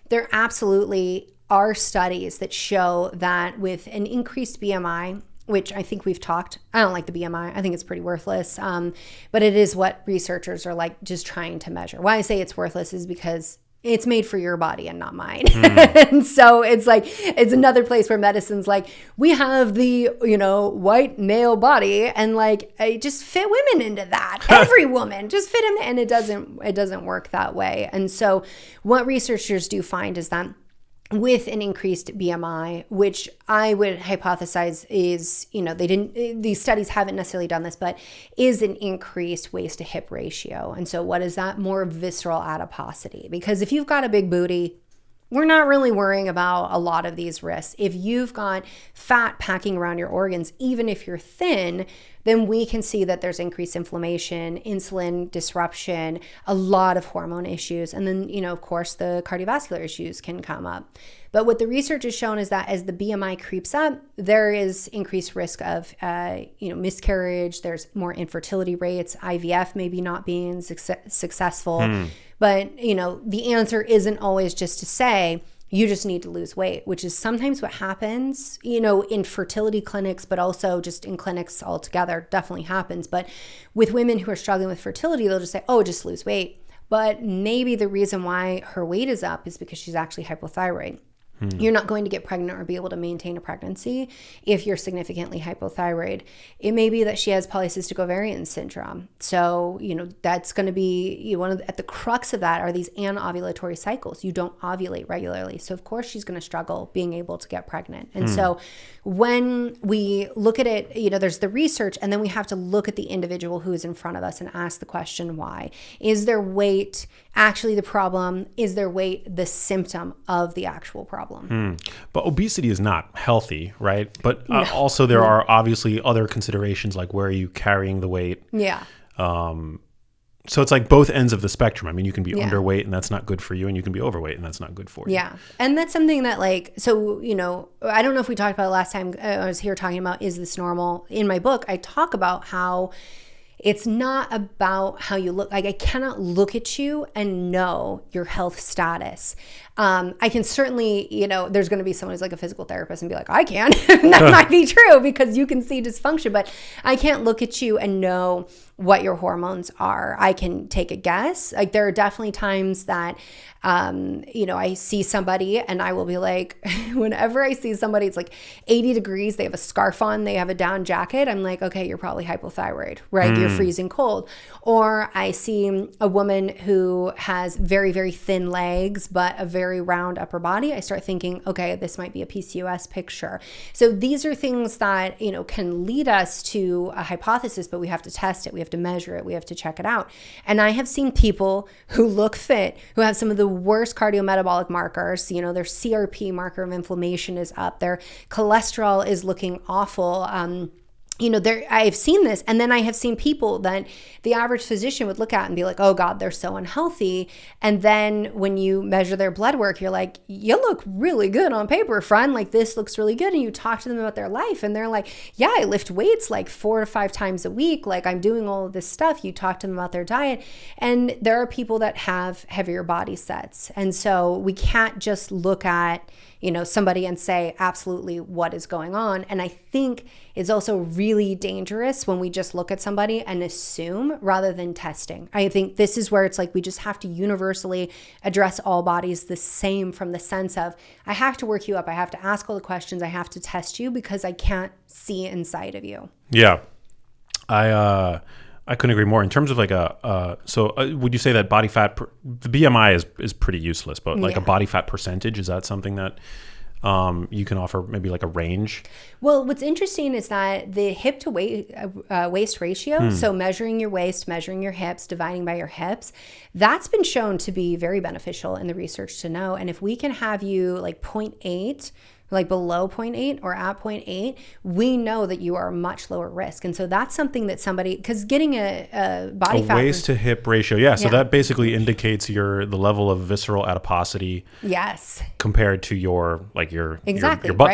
there absolutely are studies that show that with an increased BMI, which I think we've talked, I don't like the BMI. I think it's pretty worthless. But it is what researchers are like just trying to measure. Why I say it's worthless is because it's made for your body and not mine. And so it's like, it's another place where medicine's like, we have the, white male body, and like, I just fit women into that. Every woman just fit in, and it doesn't work that way. And so what researchers do find is that with an increased BMI, which I would hypothesize is, these studies haven't necessarily done this, but is an increased waist to hip ratio. And so what is that? More visceral adiposity. Because if you've got a big booty, we're not really worrying about a lot of these risks. If you've got fat packing around your organs, even if you're thin, then we can see that there's increased inflammation, insulin disruption, a lot of hormone issues. And then, of course, the cardiovascular issues can come up. But what the research has shown is that as the BMI creeps up, there is increased risk of, miscarriage. There's more infertility rates, IVF maybe not being successful. But, the answer isn't always just to say, you just need to lose weight, which is sometimes what happens, in fertility clinics, but also just in clinics altogether, definitely happens. But with women who are struggling with fertility, they'll just say, oh, just lose weight. But maybe the reason why her weight is up is because she's actually hypothyroid. You're not going to get pregnant or be able to maintain a pregnancy if you're significantly hypothyroid. It may be that she has polycystic ovarian syndrome. So, that's going to be at the crux of that are these anovulatory cycles. You don't ovulate regularly. So, of course, she's going to struggle being able to get pregnant. And so when we look at it, there's the research, and then we have to look at the individual who is in front of us and ask the question, why? Is their weight actually the problem? Is their weight the symptom of the actual problem? But obesity is not healthy, right? But also there are obviously other considerations, like where are you carrying the weight? Yeah. So it's like both ends of the spectrum. I mean, you can be underweight and that's not good for you, and you can be overweight and that's not good for you. Yeah. And that's something that I don't know if we talked about it last time I was here talking about, is this normal? In my book, I talk about how it's not about how you look. Like, I cannot look at you and know your health status. I can certainly, there's going to be someone who's like a physical therapist and be like, I can. That might be true because you can see dysfunction, but I can't look at you and know what your hormones are. I can take a guess. Like, there are definitely times that, I see somebody and I will be like, whenever I see somebody, it's like 80 degrees, they have a scarf on, they have a down jacket. I'm like, okay, you're probably hypothyroid, right? You're freezing cold. Or I see a woman who has very, very thin legs, but a very round upper body. I start thinking, okay, this might be a PCOS picture. So these are things that, can lead us to a hypothesis, but we have to test it. We have to measure it. We have to check it out. And I have seen people who look fit, who have some of the worst cardiometabolic markers. Their CRP marker of inflammation is up. Their cholesterol is looking awful. I've seen this, and then I have seen people that the average physician would look at and be like, oh God, they're so unhealthy. And then when you measure their blood work, you're like, you look really good on paper, friend. Like, this looks really good. And you talk to them about their life and they're like, yeah, I lift weights like 4 to 5 times a week. Like, I'm doing all of this stuff. You talk to them about their diet. And there are people that have heavier body sets. And so we can't just look at, somebody and say absolutely what is going on. And I think it's also really dangerous when we just look at somebody and assume rather than testing. I think this is where it's like we just have to universally address all bodies the same, from the sense of, I have to work you up. I have to ask all the questions. I have to test you because I can't see inside of you. Yeah. I couldn't agree more. In terms of like would you say that body fat, the BMI is pretty useless, but like a body fat percentage, is that something that you can offer maybe like a range? Well, what's interesting is that the hip to waist ratio, so measuring your waist, measuring your hips, dividing by your hips, that's been shown to be very beneficial in the research to know. And if we can have you like 0.8, like below 0.8 or at 0.8, we know that you are much lower risk. And so that's something that somebody, because getting a body fat waist to hip ratio. Yeah. So that basically indicates the level of visceral adiposity. Yes. Compared to your butt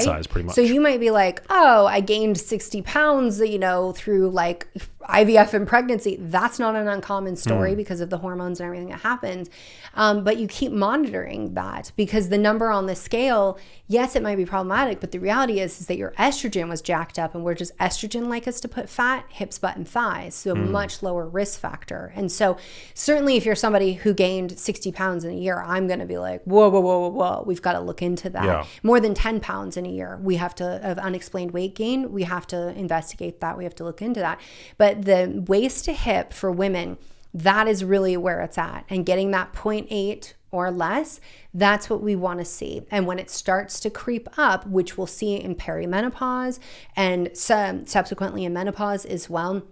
size, pretty much. So you might be like, oh, I gained 60 pounds, through like, IVF and pregnancy, that's not an uncommon story because of the hormones and everything that happens. But you keep monitoring that, because the number on the scale, yes, it might be problematic, but the reality is that your estrogen was jacked up, and where does estrogen like us to put fat? Hips, butt, and thighs. So much lower risk factor. And so certainly if you're somebody who gained 60 pounds in a year, I'm going to be like, whoa, we've got to look into that. Yeah. More than 10 pounds in a year, we have to, of unexplained weight gain, we have to investigate that. We have to look into that. But the waist to hip for women, that is really where it's at. And getting that 0.8 or less, that's what we want to see. And when it starts to creep up, which we'll see in perimenopause and subsequently in menopause as well,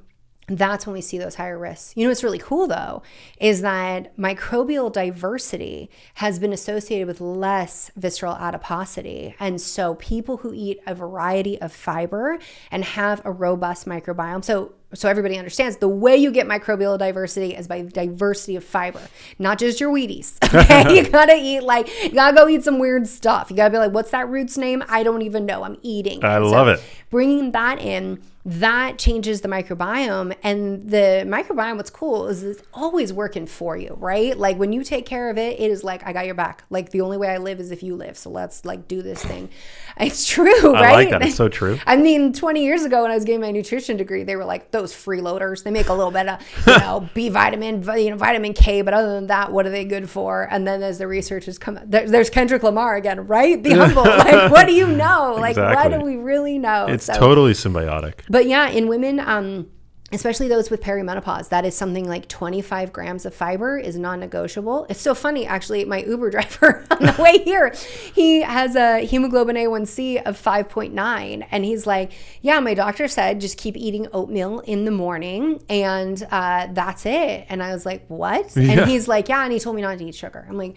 that's when we see those higher risks. You know what's really cool though is that microbial diversity has been associated with less visceral adiposity. And so people who eat a variety of fiber and have a robust microbiome, so everybody understands, the way you get microbial diversity is by diversity of fiber, not just your Wheaties. Okay, you gotta go eat some weird stuff. You gotta be like, what's that root's name? I don't even know. I'm eating. I love it. Bringing that in, that changes the microbiome. And the microbiome, what's cool is it's always working for you, right? Like when you take care of it, it is like, I got your back. Like the only way I live is if you live. So let's like do this thing. It's true, right? I like that. It's so true. I mean, 20 years ago when I was getting my nutrition degree, they were like, those freeloaders, they make a little bit of, B vitamin, vitamin K, but other than that, what are they good for? And then as the research has come, there's Kendrick Lamar again, right? Be humble. Like, what do you know? Like, Exactly. what do we really know? It's totally symbiotic. But yeah, in women, especially those with perimenopause, that is something like 25 grams of fiber is non-negotiable. It's so funny, actually, my Uber driver on the way here, he has a hemoglobin A1C of 5.9. And he's like, yeah, my doctor said just keep eating oatmeal in the morning and that's it. And I was like, what? Yeah. And he's like, yeah, and he told me not to eat sugar. I'm like,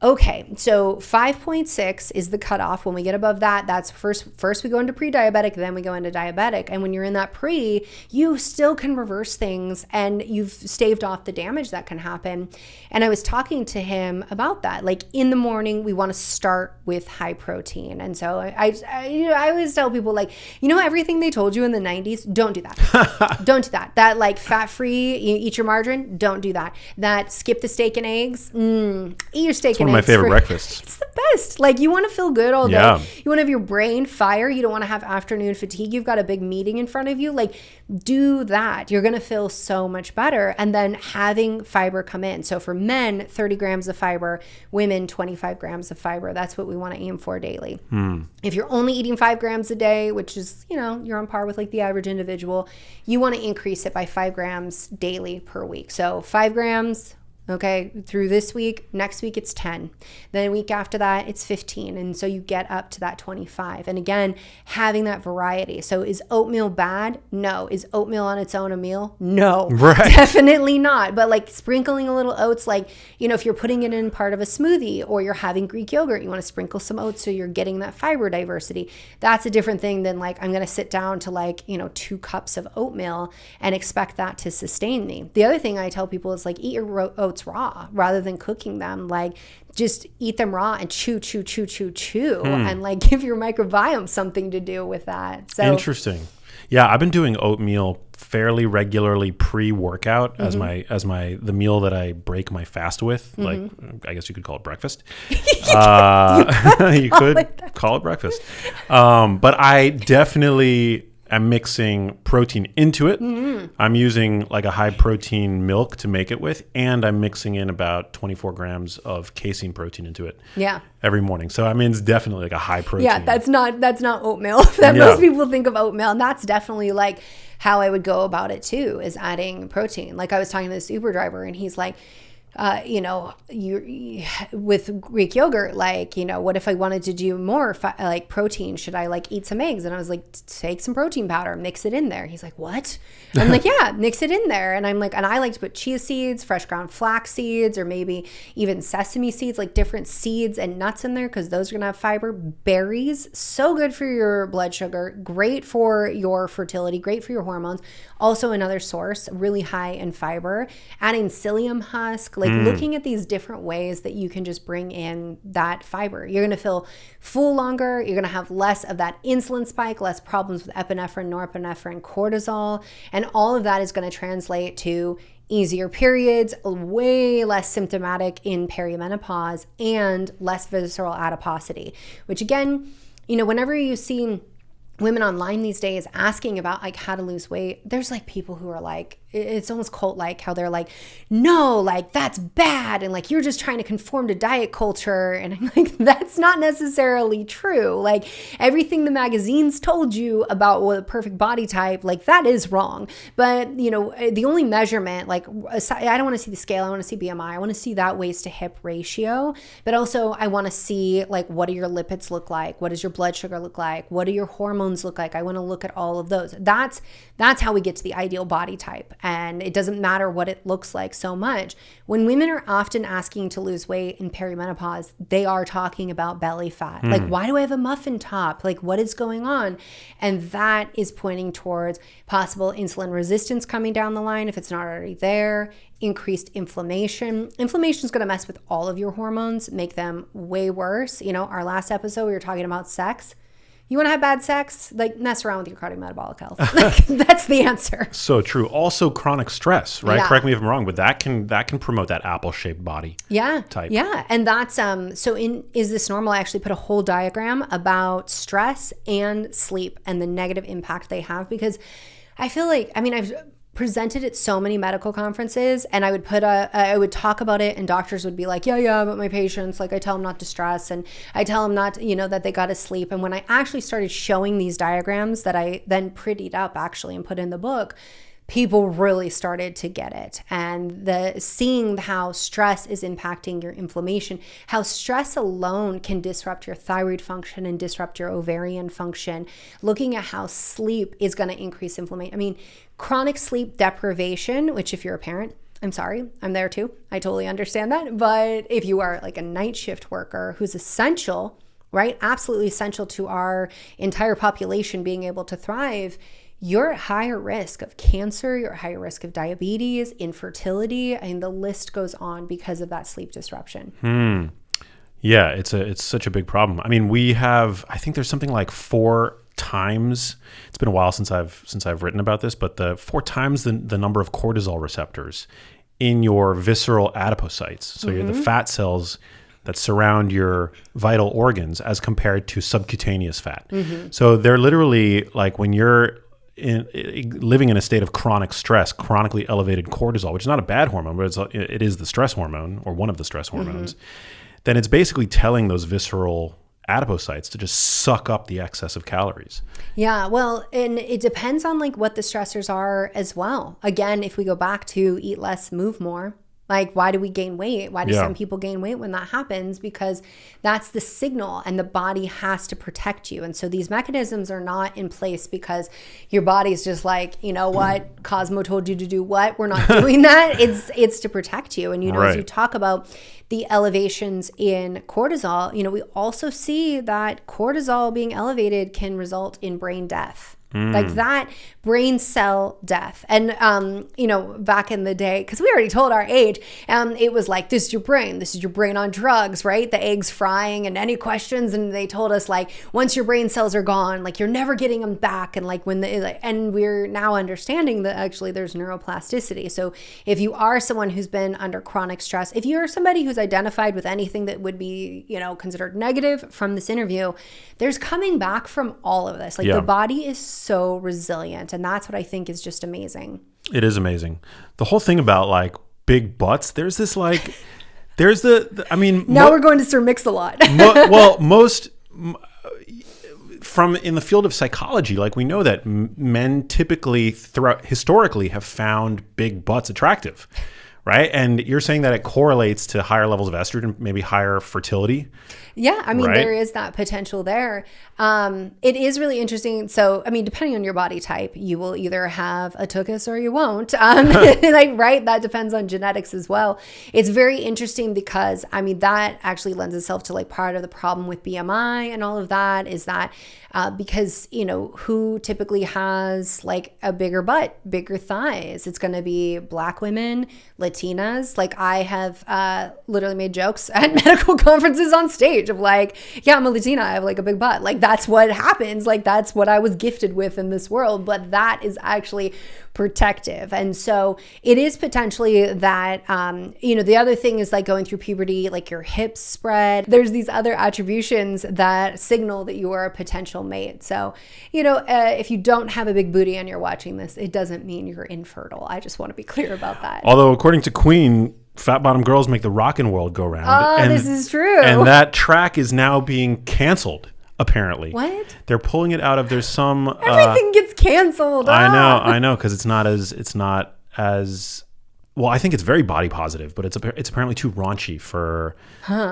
okay, so 5.6 is the cutoff. When we get above that, that's first we go into pre-diabetic, then we go into diabetic. And when you're in that pre, you still can reverse things and you've staved off the damage that can happen. And I was talking to him about that. Like in the morning, we want to start with high protein. And so I always tell people, like, everything they told you in the 90s, don't do that. Don't do that. That like fat-free, you eat your margarine, don't do that. That skip the steak and eggs, eat your steak and One of my favorite breakfasts. It's the best. Like you want to feel good all day. Yeah. You want to have your brain fire. You don't want to have afternoon fatigue. You've got a big meeting in front of you. Like do that. You're going to feel so much better. And then having fiber come in. So for men, 30 grams of fiber, women, 25 grams of fiber. That's what we want to aim for daily. If you're only eating 5 grams a day, which is, you're on par with like the average individual, you want to increase it by 5 grams daily per week. So 5 grams, okay, through this week. Next week it's 10. Then a week after that it's 15. And so you get up to that 25. And again, having that variety. So is oatmeal bad? No. Is oatmeal on its own a meal? No. Right. Definitely not. But like sprinkling a little oats, like, if you're putting it in part of a smoothie or you're having Greek yogurt, you want to sprinkle some oats so you're getting that fiber diversity. That's a different thing than like, I'm going to sit down to like, 2 cups of oatmeal and expect that to sustain me. The other thing I tell people is like, eat your oats raw rather than cooking them. Like just eat them raw and chew and like give your microbiome something to do with that. So interesting. Yeah, I've been doing oatmeal fairly regularly pre-workout as the meal that I break my fast with. Like I guess you could call it breakfast. You could call it breakfast. But I definitely I'm mixing protein into it. I'm using like a high protein milk to make it with, and I'm mixing in about 24 grams of casein protein into it. Yeah. Every morning. So I mean, it's definitely like a high protein. Yeah, that's not oatmeal. Most people think of oatmeal, and that's definitely like how I would go about it too, is adding protein. Like I was talking to this Uber driver, and he's like, you with Greek yogurt, like, what if I wanted to do more like protein? Should I like eat some eggs? And I was like, take some protein powder, mix it in there. He's like, what? I'm like, yeah, mix it in there. And I'm like, and I like to put chia seeds, fresh ground flax seeds, or maybe even sesame seeds, like different seeds and nuts in there, because those are gonna have fiber. Berries, so good for your blood sugar, great for your fertility, great for your hormones. Also another source, really high in fiber. Adding psyllium husk, Like looking at these different ways that you can just bring in that fiber. You're going to feel full longer. You're going to have less of that insulin spike, less problems with epinephrine, norepinephrine, cortisol. And all of that is going to translate to easier periods, way less symptomatic in perimenopause, and less visceral adiposity, which again, whenever you see women online these days asking about like how to lose weight, there's like people who are like, it's almost cult-like how they're like, no, like that's bad. And like, you're just trying to conform to diet culture. And I'm like, that's not necessarily true. Like everything the magazines told you about what a perfect body type, like that is wrong. But the only measurement, like I don't want to see the scale. I want to see BMI. I want to see that waist to hip ratio, but also I want to see like, what do your lipids look like? What does your blood sugar look like? What do your hormones look like? I want to look at all of those. That's how we get to the ideal body type. And it doesn't matter what it looks like so much. When women are often asking to lose weight in perimenopause, they are talking about belly fat. Like, why do I have a muffin top? Like, what is going on? And that is pointing towards possible insulin resistance coming down the line if it's not already there, increased inflammation. Inflammation is going to mess with all of your hormones, make them way worse. Our last episode, we were talking about sex. You want to have bad sex? Like, mess around with your cardiometabolic health. Like, that's the answer. So true. Also, chronic stress, right? Yeah. Correct me if I'm wrong, but that can promote that apple-shaped body type. Yeah. And that's so in Is This Normal? I actually put a whole diagram about stress and sleep and the negative impact they have, because I feel like, I've presented at so many medical conferences, and I would talk about it, and doctors would be like, yeah, but my patients, like I tell them not to stress, and I tell them not, that they got to sleep. And when I actually started showing these diagrams that I then prettied up actually and put in the book, people really started to get it. And seeing how stress is impacting your inflammation, how stress alone can disrupt your thyroid function and disrupt your ovarian function, looking at how sleep is going to increase inflammation. Chronic sleep deprivation, which if you're a parent, I'm sorry, I'm there too. I totally understand that. But if you are like a night shift worker who's essential, right? Absolutely essential to our entire population being able to thrive, you're at higher risk of cancer, you're at higher risk of diabetes, infertility, and the list goes on because of that sleep disruption. Yeah, it's such a big problem. We have, I think there's something like 4 times, it's been a while since I've written about this, but 4 times the number of cortisol receptors in your visceral adipocytes. So you're the fat cells that surround your vital organs as compared to subcutaneous fat. So they're literally like, when you're living in a state of chronic stress, chronically elevated cortisol, which is not a bad hormone, but it is the stress hormone, or one of the stress hormones, then it's basically telling those visceral adipocytes to just suck up the excess of calories. Yeah, well, and it depends on like what the stressors are as well. Again, if we go back to eat less, move more, like why do we gain weight? Why do some people gain weight when that happens? Because that's the signal, and the body has to protect you. And so these mechanisms are not in place because your body's just like, you know what, Cosmo told you to do what? We're not doing that. It's to protect you. And as you talk about the elevations in cortisol, we also see that cortisol being elevated can result in brain death. Like that brain cell death. And, back in the day, because we already told our age, it was like, this is your brain on drugs, right? The eggs frying and any questions. And they told us like, once your brain cells are gone, like you're never getting them back. And like and we're now understanding that actually there's neuroplasticity. So if you are someone who's been under chronic stress, if you're somebody who's identified with anything that would be, considered negative from this interview, there's coming back from all of this. Like the body is so resilient, and that's what I think is just amazing. It is amazing. The whole thing about like big butts, there's this like, we're going to Sir Mix-a-Lot. From in the field of psychology, like we know that men typically historically have found big butts attractive, right? And you're saying that it correlates to higher levels of estrogen, maybe higher fertility. Yeah, there is that potential there. It is really interesting. So, depending on your body type, you will either have a tuchus or you won't. Right? That depends on genetics as well. It's very interesting because, that actually lends itself to like part of the problem with BMI and all of that is that because, who typically has like a bigger butt, bigger thighs? It's going to be Black women, Latinas. Like I have literally made jokes at medical conferences on stage of like, yeah, I'm a Latina. I have like a big butt. Like that's what happens. Like that's what I was gifted with in this world. But that is actually protective. And so it is potentially that, the other thing is like going through puberty, like your hips spread. There's these other attributions that signal that you are a potential mate. So, if you don't have a big booty and you're watching this, it doesn't mean you're infertile. I just want to be clear about that. Although according to Queen, fat bottom girls make the rockin' world go round. Oh, this is true. And that track is now being canceled. Apparently, what? They're pulling it out of. There's some everything gets canceled. I know, because it's not as well. I think it's very body positive, but it's apparently too raunchy for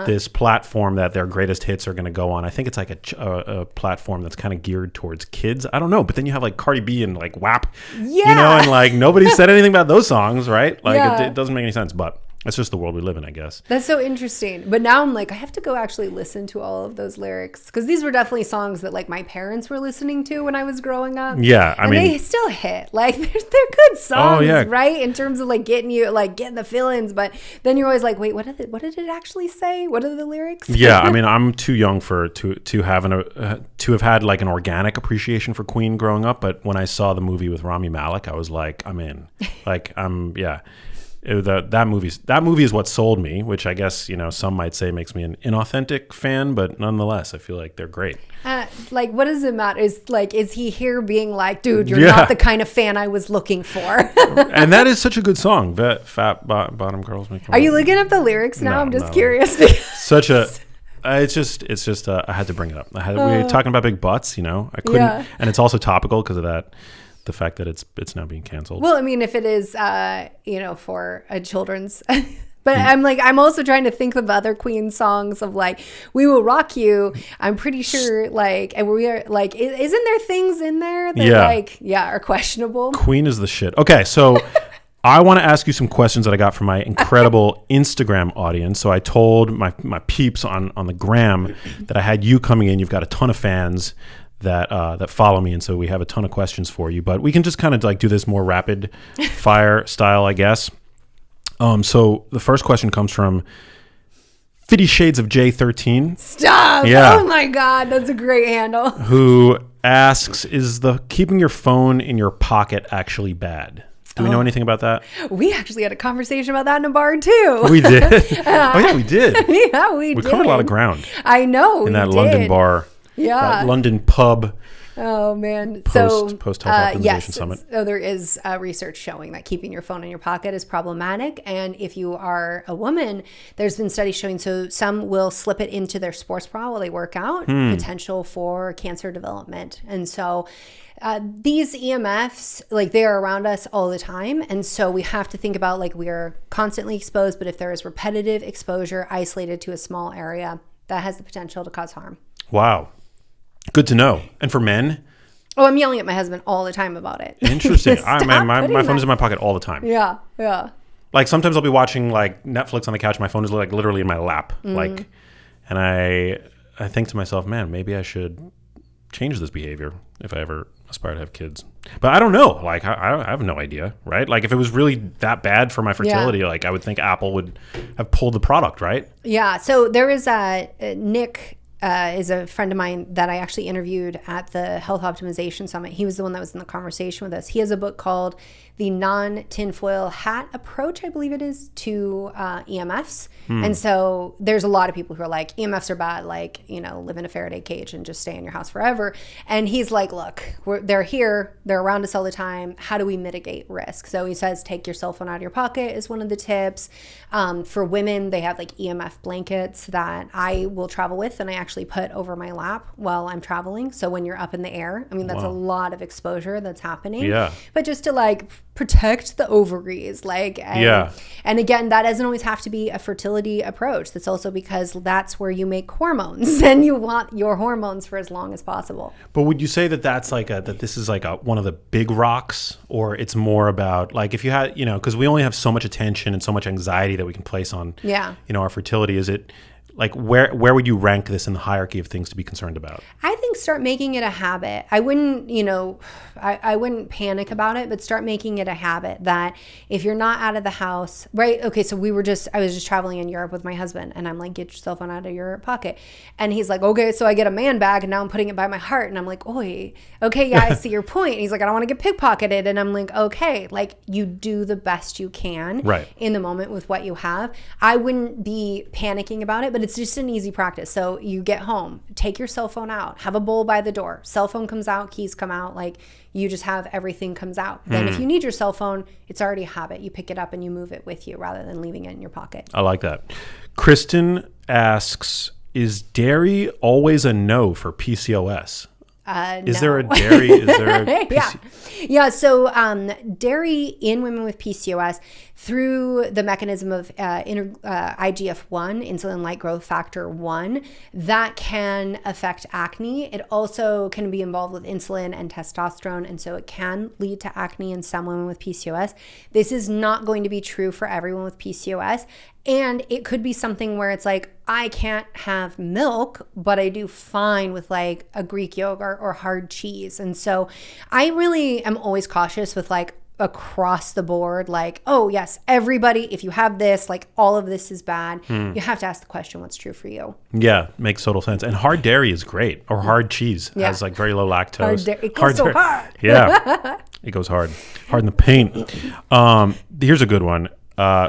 this platform that their greatest hits are going to go on. I think it's like a platform that's kind of geared towards kids. I don't know, but then you have like Cardi B and like WAP, and like nobody said anything about those songs, right? Like it doesn't make any sense, but. That's just the world we live in, I guess. That's so interesting. But now I'm like, I have to go actually listen to all of those lyrics. Because these were definitely songs that like my parents were listening to when I was growing up. Yeah, I mean. They still hit. Like, they're good songs, right? In terms of like getting the feelings. But then you're always like, wait, what did it actually say? What are the lyrics? Yeah, I mean, I'm too young to have had like an organic appreciation for Queen growing up. But when I saw the movie with Rami Malek, I was like, I'm in. Like, yeah. That movie is what sold me, which I guess some might say makes me an inauthentic fan, but nonetheless I feel like they're great. Like what does it matter? Is he here being like, dude, you're not the kind of fan I was looking for? And that is such a good song. Fat bottom girls make. Are you looking up the lyrics now? I'm just curious. Such a. It's just I had to bring it up. We were talking about big butts, I couldn't, and it's also topical because of that. The fact that it's now being canceled. Well, I mean, if it is, for a children's, but I'm also trying to think of other Queen songs of like, "We Will Rock You." I'm pretty sure, and we are like, isn't there things in there that are questionable? Queen is the shit. Okay, so I want to ask you some questions that I got from my incredible Instagram audience. So I told my peeps on the gram that I had you coming in. You've got a ton of fans that follow me, and so we have a ton of questions for you, but we can just kind of like do this more rapid fire style, I guess. So the first question comes from 50 Shades of J13. Stop! Yeah. Oh my God, that's a great handle. Who asks, is the keeping your phone in your pocket actually bad? Do we know anything about that? We actually had a conversation about that in a bar too. We did? Oh yeah, we did. Yeah, we did. We covered a lot of ground. I know, in that London bar. Yeah. That London pub. Oh man. Post health optimization yes, summit. So there is research showing that keeping your phone in your pocket is problematic. And if you are a woman, there's been studies showing, so some will slip it into their sports bra while they work out, potential for cancer development. And so these EMFs, like they are around us all the time. And so we have to think about like we are constantly exposed, but if there is repetitive exposure isolated to a small area, that has the potential to cause harm. Wow. Good to know. And for men? Oh, I'm yelling at my husband all the time about it. Interesting. My phone's in my pocket all the time. Yeah, yeah. Like sometimes I'll be watching like Netflix on the couch. My phone is like literally in my lap. Like, and I think to myself, man, maybe I should change this behavior if I ever aspire to have kids. But I don't know. Like I have no idea, right? Like if it was really that bad for my fertility, like I would think Apple would have pulled the product, right? Yeah. So there is Nick is a friend of mine that I actually interviewed at the Health Optimization Summit. He was the one that was in the conversation with us. He has a book called The Non-Tinfoil Hat Approach, I believe it is, to EMFs. And so there's a lot of people who are like, EMFs are bad, like, live in a Faraday cage and just stay in your house forever. And he's like, look, they're here, they're around us all the time. How do we mitigate risk? So he says, take your cell phone out of your pocket is one of the tips. For women, they have like EMF blankets that I will travel with and I actually put over my lap while I'm traveling. So when you're up in the air, I mean, that's a lot of exposure that's happening. Yeah. But just to like protect the ovaries, and again, that doesn't always have to be a fertility approach. That's also because that's where you make hormones and you want your hormones for as long as possible. But would you say that that's like that this is like one of the big rocks, or it's more about like if you had, because we only have so much attention and so much anxiety that we can place on, our fertility. Is it Like where would you rank this in the hierarchy of things to be concerned about? I think start making it a habit. I wouldn't, I wouldn't panic about it, but start making it a habit that if you're not out of the house, right? Okay, so I was just traveling in Europe with my husband, and I'm like, get your cell phone out of your pocket. And he's like, okay, so I get a man bag and now I'm putting it by my heart. And I'm like, oi, okay, yeah, I see your point. And he's like, I don't want to get pickpocketed. And I'm like, okay, like you do the best you can in the moment with what you have. I wouldn't be panicking about it, but it's just an easy practice. So you get home, take your cell phone out, have a bowl by the door. Cell phone comes out, keys come out, like you just have everything comes out. Then if you need your cell phone, it's already a habit. You pick it up and you move it with you rather than leaving it in your pocket. I like that. Kristen asks, is dairy always a no for PCOS? Is there a dairy? Is there a Yeah. So dairy in women with PCOS through the mechanism of IGF-1, insulin-like growth factor 1, that can affect acne. It also can be involved with insulin and testosterone, and so it can lead to acne in some women with PCOS. This is not going to be true for everyone with PCOS. And it could be something where it's like, I can't have milk, but I do fine with like a Greek yogurt or hard cheese. And so I really am always cautious with like across the board, like, oh yes, everybody, if you have this, like all of this is bad. You have to ask the question, what's true for you? Yeah, makes total sense. And hard dairy is great, or hard cheese has like very low lactose. It goes so hard. Yeah, it goes hard in the paint. Here's a good one.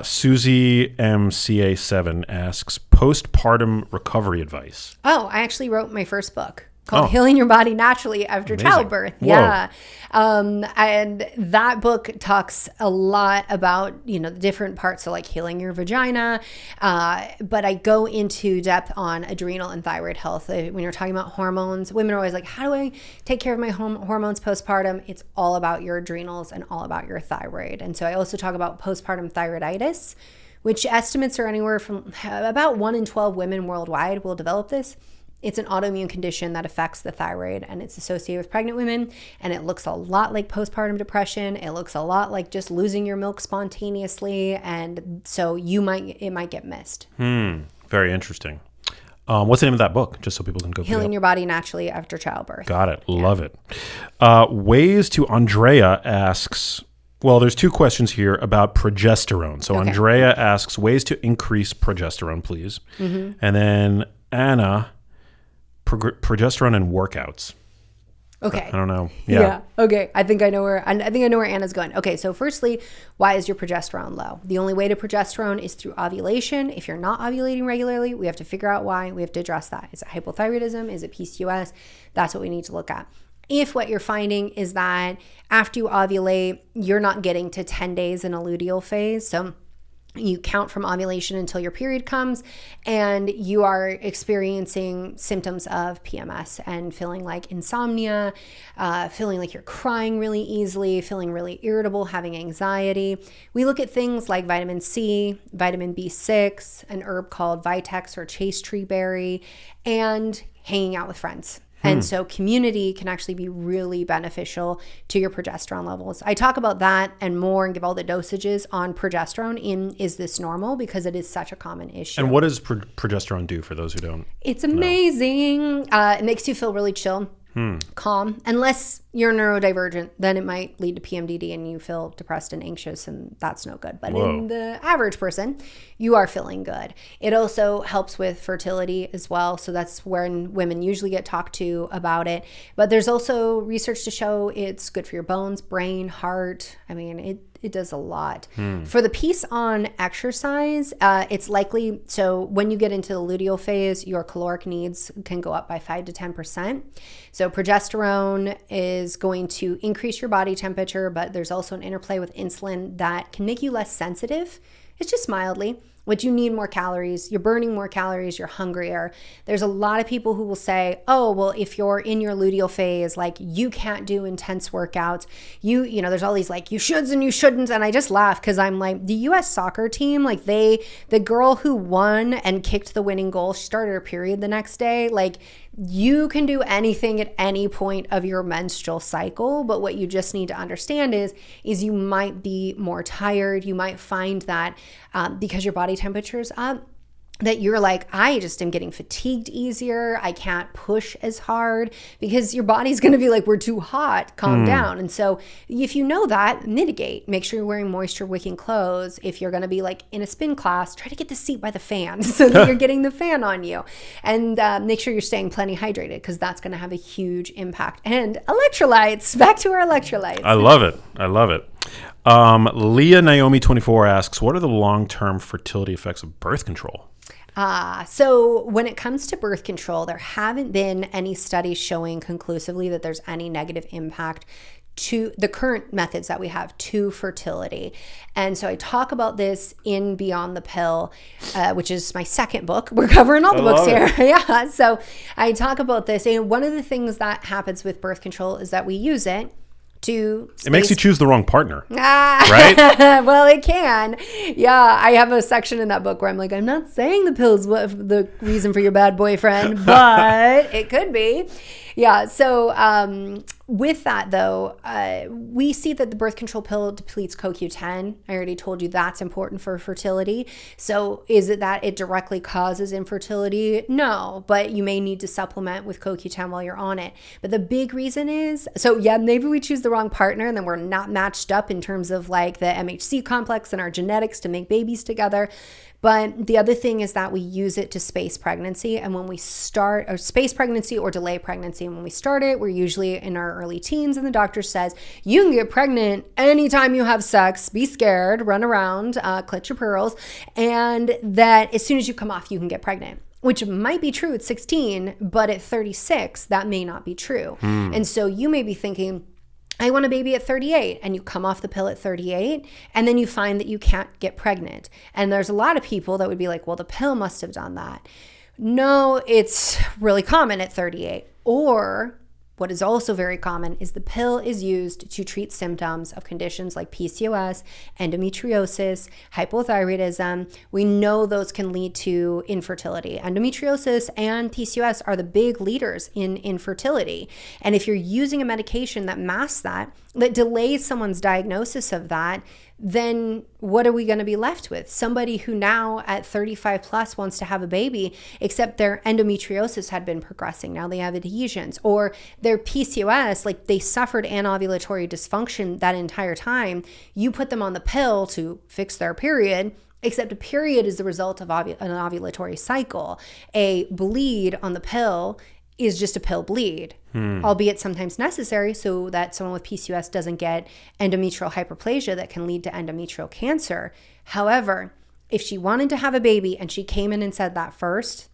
Susie MCA7 asks, postpartum recovery advice. Oh, I actually wrote my first book called Healing Your Body Naturally After Childbirth. Whoa. Yeah. And that book talks a lot about, the different parts of like healing your vagina. But I go into depth on adrenal and thyroid health. When you're talking about hormones, women are always like, how do I take care of my hormones postpartum? It's all about your adrenals and all about your thyroid. And so I also talk about postpartum thyroiditis, which estimates are anywhere from about 1 in 12 women worldwide will develop this. It's an autoimmune condition that affects the thyroid, and it's associated with pregnant women, and it looks a lot like postpartum depression. It looks a lot like just losing your milk spontaneously, and so it might get missed. Very interesting. What's the name of that book, just so people can go Healing Your Body Naturally After Childbirth. Got it. Love it. Ways to Andrea asks, well, there's 2 questions here about progesterone. So Andrea asks, ways to increase progesterone, please. And then Anna, progesterone and workouts. Okay. I don't know. Yeah. Okay. I think I know where Anna's going. Okay. So firstly, why is your progesterone low? The only way to progesterone is through ovulation. If you're not ovulating regularly, we have to figure out why. We have to address that. Is it hypothyroidism? Is it PCOS? That's what we need to look at. If what you're finding is that after you ovulate, you're not getting to 10 days in a luteal phase. So you count from ovulation until your period comes, and you are experiencing symptoms of PMS and feeling like insomnia, feeling like you're crying really easily, feeling really irritable, having anxiety. We look at things like vitamin C, vitamin B6, an herb called Vitex or chase tree berry, and hanging out with friends. And so community can actually be really beneficial to your progesterone levels. I talk about that and more and give all the dosages on progesterone in Is This Normal? Because it is such a common issue. And what does progesterone do for those who don't? It's amazing. It makes you feel really chill, calm. Unless you're neurodivergent, then it might lead to PMDD and you feel depressed and anxious, and that's no good. But in the average person, you are feeling good. It also helps with fertility as well. So that's when women usually get talked to about it. But there's also research to show it's good for your bones, brain, heart. I mean, it does a lot. For the piece on exercise, it's likely, so when you get into the luteal phase, your caloric needs can go up by 5 to 10%. So progesterone is going to increase your body temperature, but there's also an interplay with insulin that can make you less sensitive. It's just mildly. But you need more calories, you're burning more calories, you're hungrier. There's a lot of people who will say, oh, well, if you're in your luteal phase, like you can't do intense workouts. You know, there's all these like you shoulds and you shouldn't. And I just laugh because I'm like, the US soccer team, like the girl who won and kicked the winning goal, she started her period the next day. Like you can do anything at any point of your menstrual cycle. But what you just need to understand is you might be more tired. You might find that because your body temperature is up, that you're like, I just am getting fatigued easier. I can't push as hard, because your body's going to be like, we're too hot, calm down. And so if you know that, mitigate. Make sure you're wearing moisture wicking clothes. If you're going to be like in a spin class, try to get the seat by the fan so that you're getting the fan on you. And make sure you're staying plenty hydrated, because that's going to have a huge impact. And electrolytes, back to our electrolytes. I love it. Leah Naomi 24 asks, what are the long-term fertility effects of birth control? So when it comes to birth control, there haven't been any studies showing conclusively that there's any negative impact to the current methods that we have to fertility. And so I talk about this in Beyond the Pill, which is my second book. We're covering all the books here. Yeah. So I talk about this. And one of the things that happens with birth control is that we use it to It makes you choose the wrong partner, right? Well, it can. Yeah, I have a section in that book where I'm like, I'm not saying the pill's the reason for your bad boyfriend, but it could be. Yeah, so with that though, we see that the birth control pill depletes CoQ10. I already told you that's important for fertility. So is it that it directly causes infertility? No, but you may need to supplement with CoQ10 while you're on it. But the big reason is, so yeah, maybe we choose the wrong partner and then we're not matched up in terms of like the MHC complex and our genetics to make babies together. But the other thing is that we use it to space pregnancy. And when we start, or space pregnancy or delay pregnancy, when we start it, we're usually in our early teens, and the doctor says, you can get pregnant anytime you have sex, be scared, run around, clutch your pearls, and that as soon as you come off, you can get pregnant. Which might be true at 16, but at 36, that may not be true. And so you may be thinking, I want a baby at 38, and you come off the pill at 38, and then you find that you can't get pregnant. And there's a lot of people that would be like, well, the pill must have done that. No, it's really common at 38. Or what is also very common is the pill is used to treat symptoms of conditions like PCOS, endometriosis, hypothyroidism. We know those can lead to infertility. Endometriosis and PCOS are the big leaders in infertility. And if you're using a medication that masks that delays someone's diagnosis of that, then what are we going to be left with? Somebody who now at 35 plus wants to have a baby, except their endometriosis had been progressing. Now they have adhesions, or their PCOS, like they suffered anovulatory dysfunction that entire time. You put them on the pill to fix their period, except a period is the result of an ovulatory cycle. A bleed on the pill is just a pill bleed, albeit sometimes necessary so that someone with PCOS doesn't get endometrial hyperplasia that can lead to endometrial cancer. However, if she wanted to have a baby and she came in and said that first,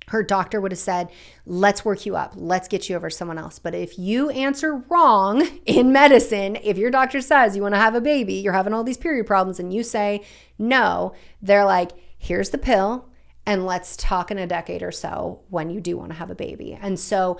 her doctor would have said, let's work you up. Let's get you over to someone else. But if you answer wrong in medicine, if your doctor says you want to have a baby, you're having all these period problems, and you say no, they're like, here's the pill, and let's talk in a decade or so when you do want to have a baby. And so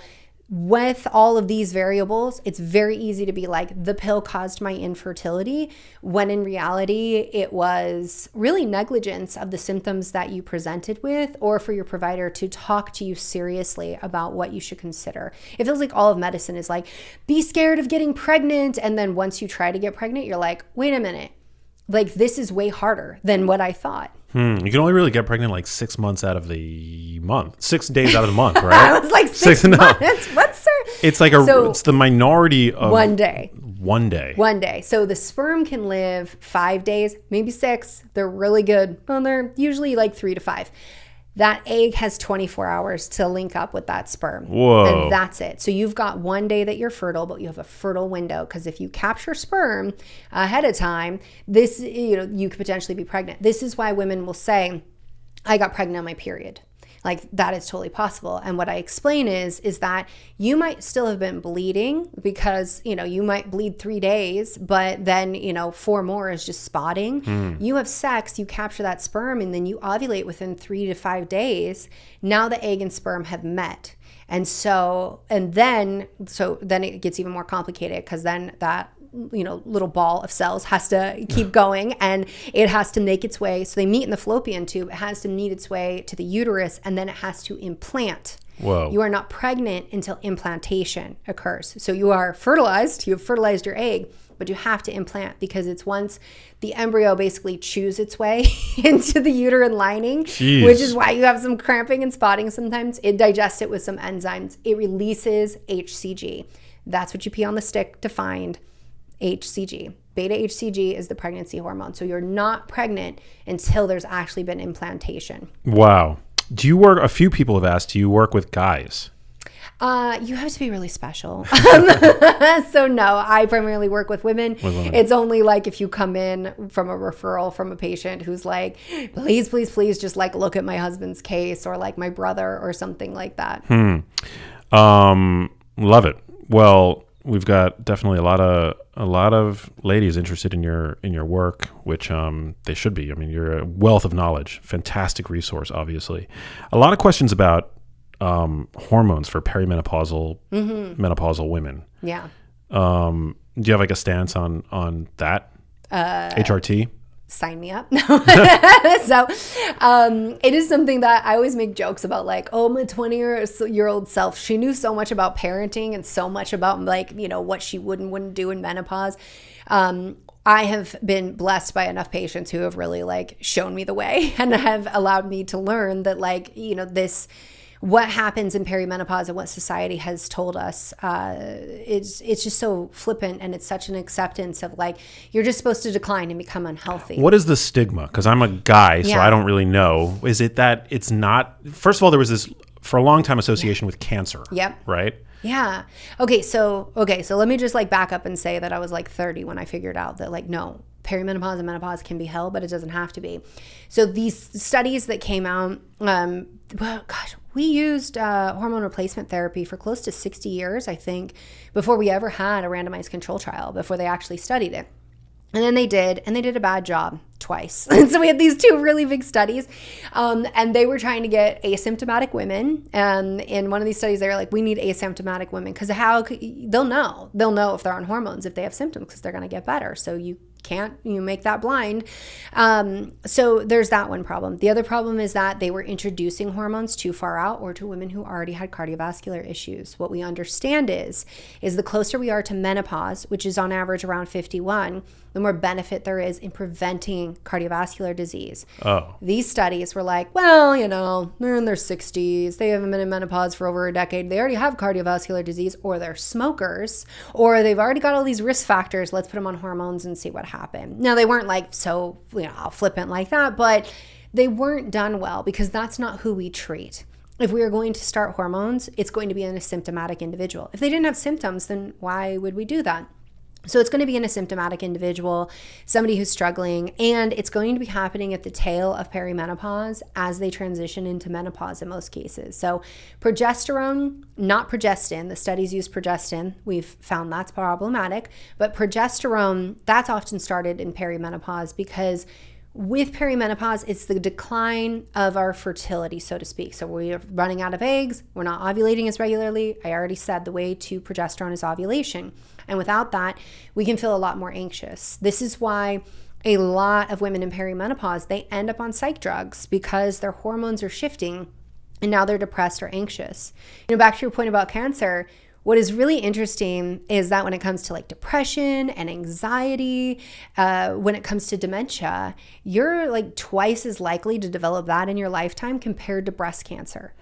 with all of these variables, it's very easy to be like, the pill caused my infertility, when in reality, it was really negligence of the symptoms that you presented with, or for your provider to talk to you seriously about what you should consider. It feels like all of medicine is like, be scared of getting pregnant. And then once you try to get pregnant, you're like, wait a minute, like this is way harder than what I thought. You can only really get pregnant like 6 months out of the month. 6 days out of the month, right? I was like, six months? What's sir? It's like it's the minority of 1 day. 1 day. 1 day. So the sperm can live 5 days, maybe 6. They're really good. Well, they're usually like 3 to 5. That egg has 24 hours to link up with that sperm. Whoa. And that's it. So you've got 1 day that you're fertile, but you have a fertile window, because if you capture sperm ahead of time, this, you could potentially be pregnant. This is why women will say, I got pregnant on my period. Like, that is totally possible. And what I explain is that you might still have been bleeding, because, you might bleed 3 days, but then, 4 more is just spotting. You have sex, you capture that sperm, and then you ovulate within 3 to 5 days. Now the egg and sperm have met. And then it gets even more complicated, because then that little ball of cells has to keep going, and it has to make its way. So they meet in the fallopian tube. It has to meet its way to the uterus, and then it has to implant. Whoa. You are not pregnant until implantation occurs. So you are fertilized, you have fertilized your egg, but you have to implant because it's once the embryo basically chews its way into the uterine lining, Jeez. which is why you have some cramping and spotting sometimes. It digests it with some enzymes. It releases HCG. That's what you pee on the stick to find HCG. Beta HCG is the pregnancy hormone. So you're not pregnant until there's actually been implantation. Wow. Do you work, a few people have asked, do you work with guys? You have to be really special. So no, I primarily work with women. It's only like if you come in from a referral from a patient who's like, please, please, please just like look at my husband's case or like my brother or something like that. Love it. Well, we've got definitely a lot of ladies interested in your work, which they should be. I mean, you're a wealth of knowledge, fantastic resource, obviously. A lot of questions about hormones for perimenopausal, menopausal women. Yeah. Do you have like a stance on that? HRT? Sign me up. So it is something that I always make jokes about, like, oh, my 20-year-old self, she knew so much about parenting and so much about like, you know, what she would and wouldn't do in menopause. I have been blessed by enough patients who have really like shown me the way and have allowed me to learn that, like, you know, what happens in perimenopause and what society has told us, it's just so flippant, and it's such an acceptance of like, you're just supposed to decline and become unhealthy. What is the stigma? Because I'm a guy, so I don't really know. Is it that it's not, first of all, there was this, for a long time, association with cancer. Yep. Right? Yeah. Okay, so let me just like back up and say that I was like 30 when I figured out that, like, no, perimenopause and menopause can be hell, but it doesn't have to be. So these studies that came out, we used hormone replacement therapy for close to 60 years, I think, before we ever had a randomized control trial, before they actually studied it. And then they did a bad job twice. And so we had these two really big studies, and they were trying to get asymptomatic women. And in one of these studies, they were like, we need asymptomatic women, because they'll know if they're on hormones if they have symptoms, because they're going to get better. So you can't make that blind. So there's that one problem. The other problem is that they were introducing hormones too far out, or to women who already had cardiovascular issues. What we understand is the closer we are to menopause, which is on average around 51, the more benefit there is in preventing cardiovascular disease. Oh. These studies were like, well, you know, they're in their 60s, they haven't been in menopause for over a decade, they already have cardiovascular disease, or they're smokers, or they've already got all these risk factors, let's put them on hormones and see what happens. Now, they weren't like so, you know, flippant like that, but they weren't done well, because that's not who we treat. If we are going to start hormones, it's going to be an asymptomatic individual. If they didn't have symptoms, then why would we do that? So it's going to be an asymptomatic individual, somebody who's struggling, and it's going to be happening at the tail of perimenopause as they transition into menopause in most cases. So progesterone, not progestin, the studies use progestin. We've found that's problematic, but progesterone, that's often started in perimenopause, because with perimenopause, it's the decline of our fertility, so to speak. So we're running out of eggs. We're not ovulating as regularly. I already said the way to progesterone is ovulation. And without that, we can feel a lot more anxious. This is why a lot of women in perimenopause, they end up on psych drugs, because their hormones are shifting and now they're depressed or anxious. You know, back to your point about cancer, what is really interesting is that when it comes to like depression and anxiety, when it comes to dementia, you're like twice as likely to develop that in your lifetime compared to breast cancer.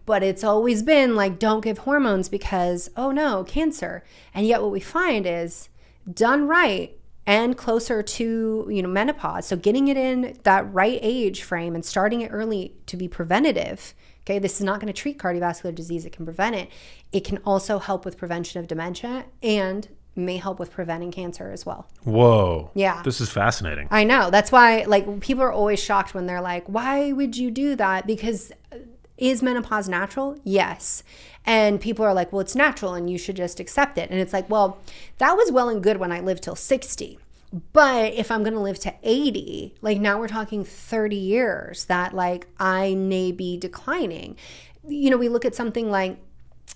But it's always been like, don't give hormones because, oh no, cancer. And yet what we find is, done right and closer to, you know, menopause, so getting it in that right age frame and starting it early to be preventative. Okay, this is not going to treat cardiovascular disease, it can prevent it. It can also help with prevention of dementia and may help with preventing cancer as well. Whoa. Yeah. This is fascinating. I know. That's why, like, people are always shocked when they're like, why would you do that? Because is menopause natural? Yes. And people are like, well, it's natural and you should just accept it. And it's like, well, that was well and good when I lived till 60. But if I'm going to live to 80, like now we're talking 30 years that like I may be declining. You know, we look at something like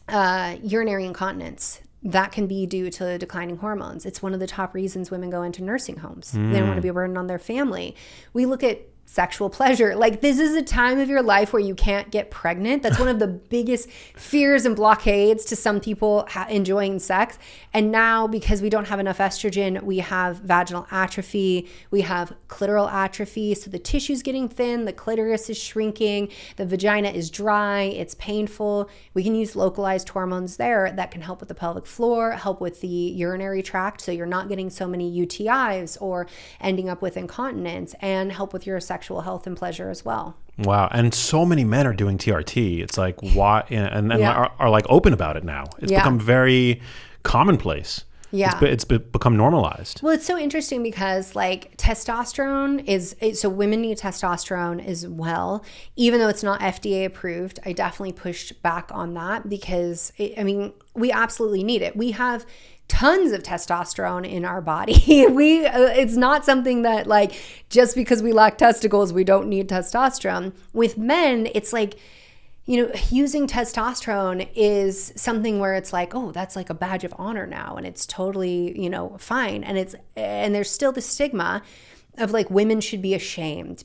urinary incontinence. That can be due to declining hormones. It's one of the top reasons women go into nursing homes. They don't want to be a burden on their family. We look at sexual pleasure. Like, this is a time of your life where you can't get pregnant. That's one of the biggest fears and blockades to some people enjoying sex. And now, because we don't have enough estrogen, we have vaginal atrophy, we have clitoral atrophy. So the tissue's getting thin, the clitoris is shrinking, the vagina is dry, it's painful. We can use localized hormones there that can help with the pelvic floor, help with the urinary tract, so you're not getting so many UTIs or ending up with incontinence, and help with your sexual health and pleasure as well. Wow. And so many men are doing TRT. It's like, why? And are like open about it now. It's become very commonplace. Yeah. It's become normalized. Well, it's so interesting because like testosterone so women need testosterone as well. Even though it's not FDA approved, I definitely pushed back on that because we absolutely need it. We have tons of testosterone in our body. It's not something that like, just because we lack testicles, we don't need testosterone. With men, it's like, using testosterone is something where it's like, oh, that's like a badge of honor now. And it's totally, fine. And there's still the stigma of like women should be ashamed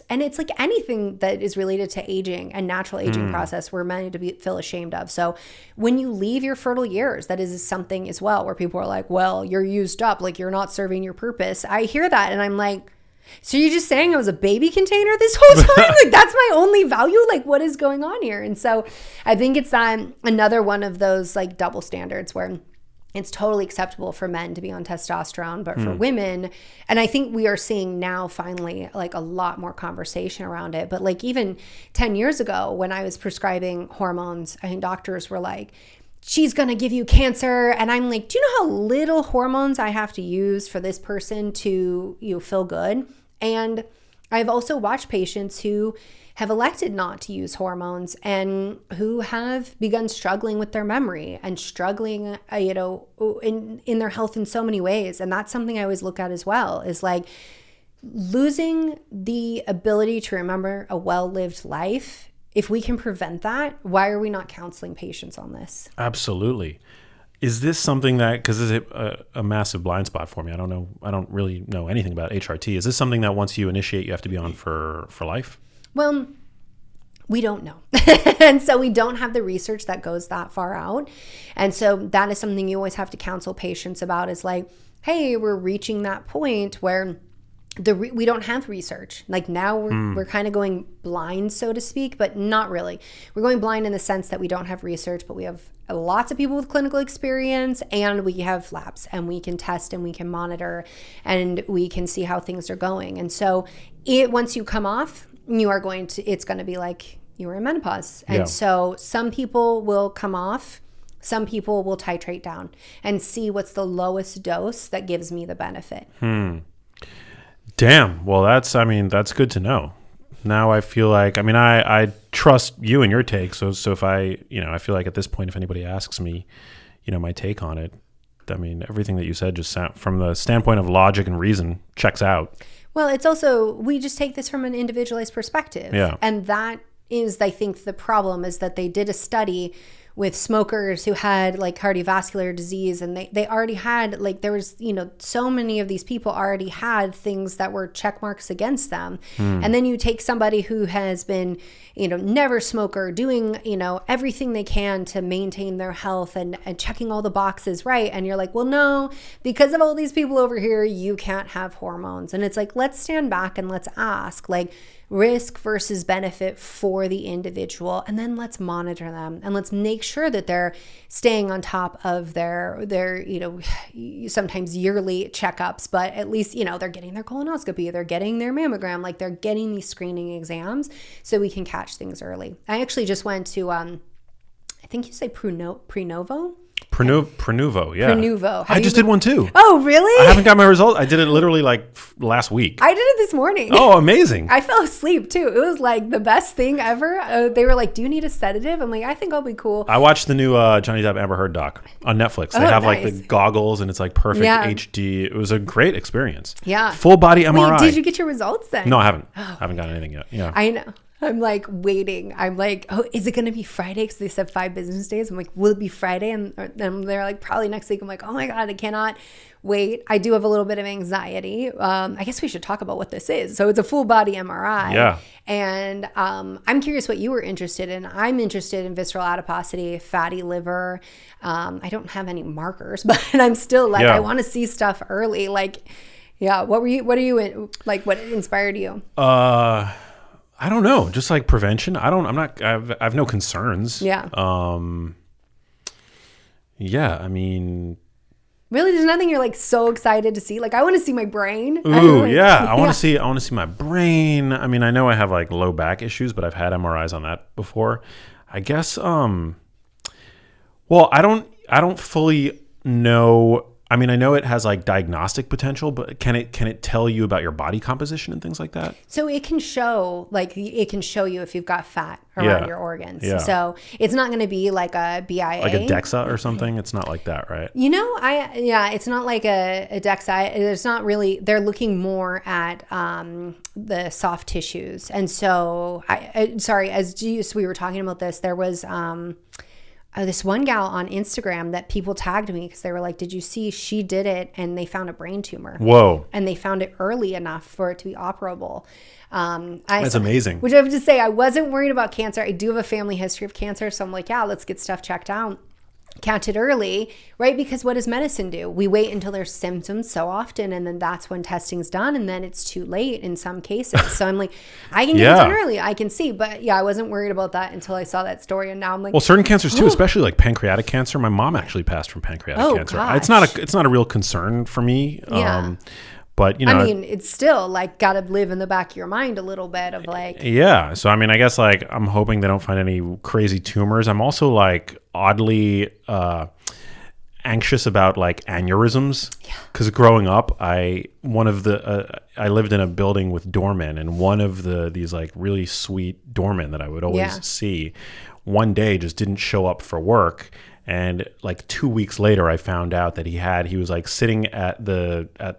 and it's like anything that is related to aging and natural aging process, we're meant to feel ashamed of. So when you leave your fertile years, that is something as well where people are like, well, you're used up, like you're not serving your purpose. I hear that and I'm like, so you're just saying I was a baby container this whole time? Like that's my only value? Like what is going on here? And so I think it's another one of those like double standards where it's totally acceptable for men to be on testosterone, but for women, and I think we are seeing now finally like a lot more conversation around it. But like even 10 years ago when I was prescribing hormones, I think doctors were like, she's going to give you cancer. And I'm like, do you know how little hormones I have to use for this person to feel good? And I've also watched patients who have elected not to use hormones and who have begun struggling with their memory and struggling, in their health in so many ways. And that's something I always look at as well, is like losing the ability to remember a well-lived life. If we can prevent that, why are we not counseling patients on this? Absolutely. Is this something that, because this is a massive blind spot for me. I don't really know anything about HRT. Is this something that once you initiate, you have to be on for life? Well, we don't know. And so we don't have the research that goes that far out. And so that is something you always have to counsel patients about, is like, hey, we're reaching that point where we don't have research. Like now we're kind of going blind, so to speak, but not really. We're going blind in the sense that we don't have research, but we have lots of people with clinical experience and we have labs and we can test and we can monitor and we can see how things are going. And so once you come off, it's going to be like you were in menopause. And so some people will come off, some people will titrate down and see what's the lowest dose that gives me the benefit. Damn. Well, that's good to know. Now I feel like, I trust you and your take. So if I feel like at this point, if anybody asks me, my take on it, everything that you said just from the standpoint of logic and reason checks out. Well, it's also, we just take this from an individualized perspective. Yeah. And that is, I think, the problem is that they did a study with smokers who had like cardiovascular disease, and they already had like, there was, so many of these people already had things that were check marks against them. And then you take somebody who has been, never smoker, doing, everything they can to maintain their health and checking all the boxes right. And you're like, well, no, because of all these people over here, you can't have hormones. And it's like, let's stand back and let's ask, like, risk versus benefit for the individual, and then let's monitor them and let's make sure that they're staying on top of their sometimes yearly checkups, but at least they're getting their colonoscopy, they're getting their mammogram, like they're getting these screening exams so we can catch things early. I actually just went to I think you say Prenovo. Prenuvo, yeah. Prenuvo. I just did one too. Oh, really? I haven't got my result. I did it literally like last week. I did it this morning. Oh, amazing. I fell asleep too. It was like the best thing ever. They were like, do you need a sedative? I'm like, I think I'll be cool. I watched the new Johnny Depp Amber Heard doc on Netflix. They have like the goggles and it's like perfect HD. It was a great experience. Yeah. Full body MRI. Wait, did you get your results then? No, I haven't. I haven't gotten anything yet. Yeah. I know. I'm like waiting. I'm like, oh, is it going to be Friday? Because they said 5 business days. I'm like, will it be Friday? And they're like, probably next week. I'm like, oh my God, I cannot weight. I do have a little bit of anxiety. I guess we should talk about what this is. So it's a full body MRI. Yeah. And I'm curious what you were interested in. I'm interested in visceral adiposity, fatty liver. I don't have any markers, but I'm still like, I want to see stuff early. Like, yeah. What are you like, what inspired you? I don't know. Just like prevention. I have no concerns. Yeah. Yeah. I mean, really, there's nothing you're like so excited to see. Like, I want to see my brain. Ooh, yeah. I want to see my brain. I mean, I know I have like low back issues, but I've had MRIs on that before. I guess, well, I don't fully know. I mean, I know it has like diagnostic potential, but can it tell you about your body composition and things like that? So it can show you if you've got fat around your organs. Yeah. So it's not going to be like a BIA. Like a DEXA or something? It's not like that, right? It's not like a DEXA. It's not really, they're looking more at the soft tissues. And so, we were talking about this, there was this one gal on Instagram that people tagged me because they were like, did you see she did it and they found a brain tumor? Whoa. And they found it early enough for it to be operable. That's amazing. Which I have to say, I wasn't worried about cancer. I do have a family history of cancer. So I'm like, yeah, let's get stuff checked out. Catch it early, right? Because what does medicine do? We wait until there's symptoms so often, and then that's when testing's done, and then it's too late in some cases. So I'm like, I can get it done early. I can see. But yeah, I wasn't worried about that until I saw that story, and now I'm like, well, certain cancers too, especially like pancreatic cancer. My mom actually passed from pancreatic cancer. Gosh. It's not a real concern for me. Yeah. But you know, I mean, it's still like got to live in the back of your mind a little bit of like, yeah. So I mean, I guess like I'm hoping they don't find any crazy tumors. I'm also like oddly anxious about like aneurysms because growing up, I lived in a building with doormen, and one of these like really sweet doormen that I would always see one day just didn't show up for work. And like 2 weeks later, I found out that he was like sitting at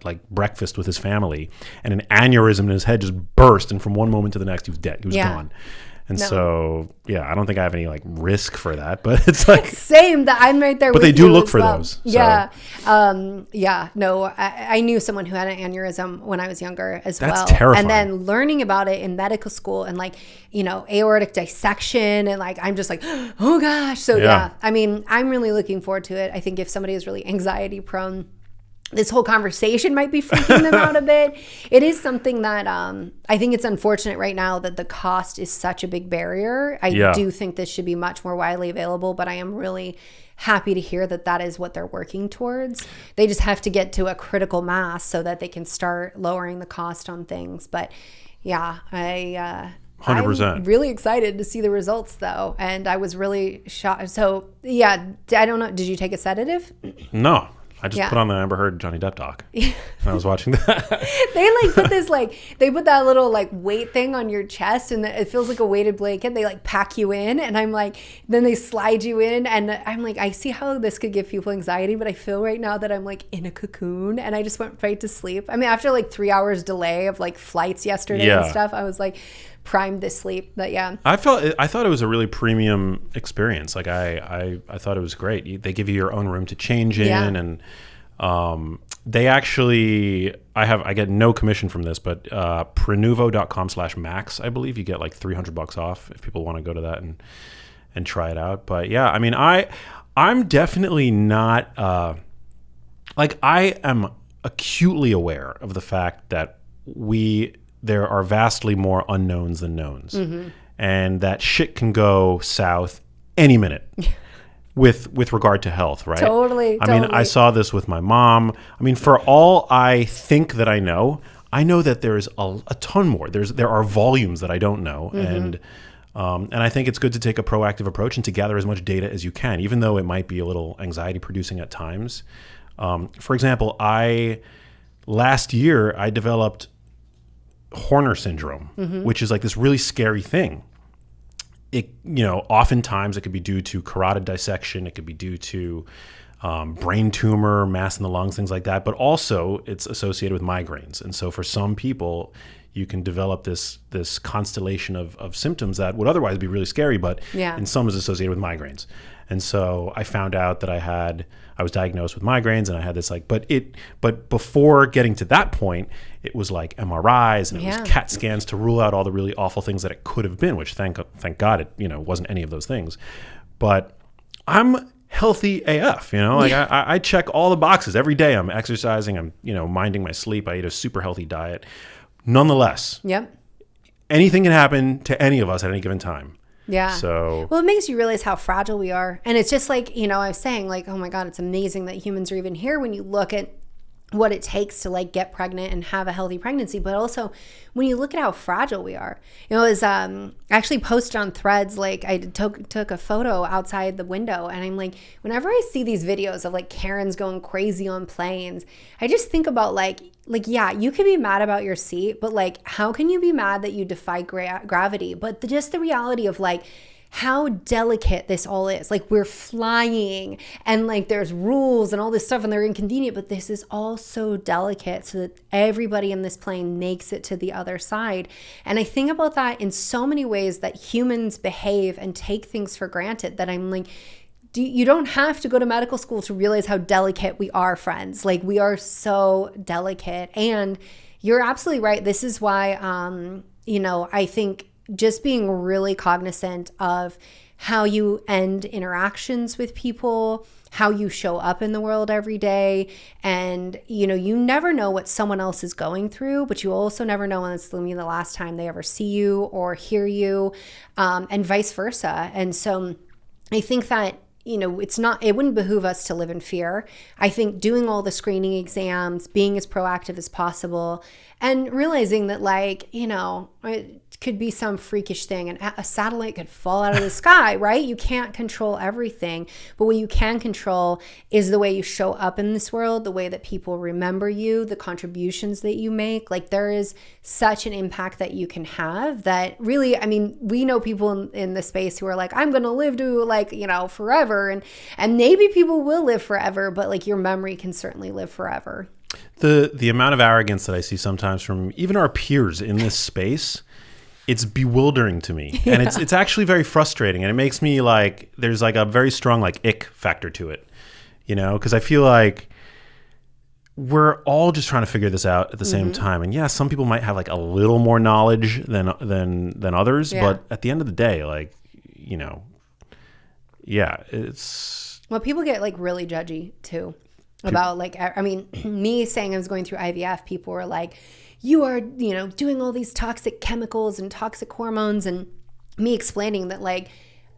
like breakfast with his family, and an aneurysm in his head just burst. And from one moment to the next, he was dead. He was gone. And so, yeah, I don't think I have any like risk for that, but it's like same that I'm right there. But with they do you look as for well. those. Yeah. No, I knew someone who had an aneurysm when I was younger as well. That's terrifying. And then learning about it in medical school and like, you know, aortic dissection and like, I'm just like, oh gosh. So yeah, I mean, I'm really looking forward to it. I think if somebody is really anxiety prone, this whole conversation might be freaking them out a bit. It is something that I think it's unfortunate right now that the cost is such a big barrier. I do think this should be much more widely available, but I am really happy to hear that that is what they're working towards. They just have to get to a critical mass so that they can start lowering the cost on things. But yeah, 100%. I'm really excited to see the results though. And I was really shocked. So yeah, I don't know. Did you take a sedative? No. I just put on the Amber Heard Johnny Depp doc. And I was watching that. They like put this they put that little like weight thing on your chest, and it feels like a weighted blanket. They like pack you in, and I'm like, then they slide you in, and I'm like, I see how this could give people anxiety, but I feel right now that I'm like in a cocoon, and I just went right to sleep. I mean, after like 3 hours delay of like flights yesterday and stuff, I was like primed to sleep. But yeah, I thought it was a really premium experience. Like I thought it was great. They give you your own room to change in, and they actually, I get no commission from this, but prenuvo.com/max, I believe you get like $300 off if people want to go to that and try it out. But yeah, I mean, I'm definitely not like, I am acutely aware of the fact that there are vastly more unknowns than knowns, and that shit can go south any minute. With regard to health, right? Totally. I mean, I saw this with my mom. I mean, for all I think that I know that there's a ton more. There are volumes that I don't know, and I think it's good to take a proactive approach and to gather as much data as you can, even though it might be a little anxiety producing at times. For example, last year I developed Horner syndrome, which is like this really scary thing. Oftentimes it could be due to carotid dissection. It could be due to brain tumor, mass in the lungs, things like that. But also it's associated with migraines. And so for some people, you can develop this constellation of symptoms that would otherwise be really scary, but in some is associated with migraines. And so I found out that I was diagnosed with migraines, and I had this but before getting to that point, it was like MRIs and it was CAT scans to rule out all the really awful things that it could have been, which thank God it wasn't any of those things. But I'm healthy AF, I check all the boxes every day. I'm exercising, I'm minding my sleep, I eat a super healthy diet. Nonetheless, anything can happen to any of us at any given time. Yeah. So, well, it makes you realize how fragile we are. And it's just like, I was saying, like, oh my God, it's amazing that humans are even here when you look at what it takes to like get pregnant and have a healthy pregnancy. But also when you look at how fragile we are, it was I actually posted on Threads, like I took a photo outside the window, and I'm like, whenever I see these videos of like Karens going crazy on planes, I just think about like, yeah, you could be mad about your seat, but like, how can you be mad that you defy gravity? But just the reality of like, how delicate this all is. Like, we're flying and like there's rules and all this stuff and they're inconvenient, but this is all so delicate so that everybody in this plane makes it to the other side. And I think about that in so many ways that humans behave and take things for granted, that I'm like, you don't have to go to medical school to realize how delicate we are, friends. Like, we are so delicate. And you're absolutely right. This is why, I think just being really cognizant of how you end interactions with people, how you show up in the world every day. And, you never know what someone else is going through, but you also never know when it's going to be the last time they ever see you or hear you, and vice versa. And so I think that, it wouldn't behoove us to live in fear. I think doing all the screening exams, being as proactive as possible, and realizing that it could be some freakish thing and a satellite could fall out of the sky, right? You can't control everything, but what you can control is the way you show up in this world, the way that people remember you, the contributions that you make. Like, there is such an impact that you can have that really, we know people in the space who are like, I'm going to live to forever. And maybe people will live forever, but like your memory can certainly live forever. The amount of arrogance that I see sometimes from even our peers in this space, it's bewildering to me. And it's actually very frustrating. And it makes me like, there's like a very strong like ick factor to it, because I feel like we're all just trying to figure this out at the same time. And yeah, some people might have like a little more knowledge than others, but at the end of the day, it's... Well, people get like really judgy too about me saying I was going through IVF. People were like, you are, doing all these toxic chemicals and toxic hormones, and me explaining that like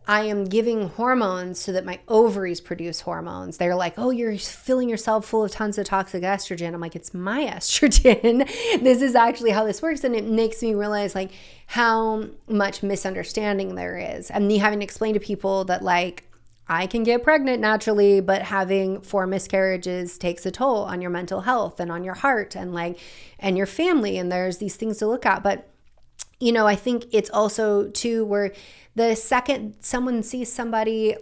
I am giving hormones so that my ovaries produce hormones. They're like, oh, you're filling yourself full of tons of toxic estrogen. I'm like, it's my estrogen. This is actually how this works. And it makes me realize like how much misunderstanding there is. And me having to explain to people that like, I can get pregnant naturally, but having 4 miscarriages takes a toll on your mental health and on your heart and your family. And there's these things to look at. But, I think it's also too where the second someone sees somebody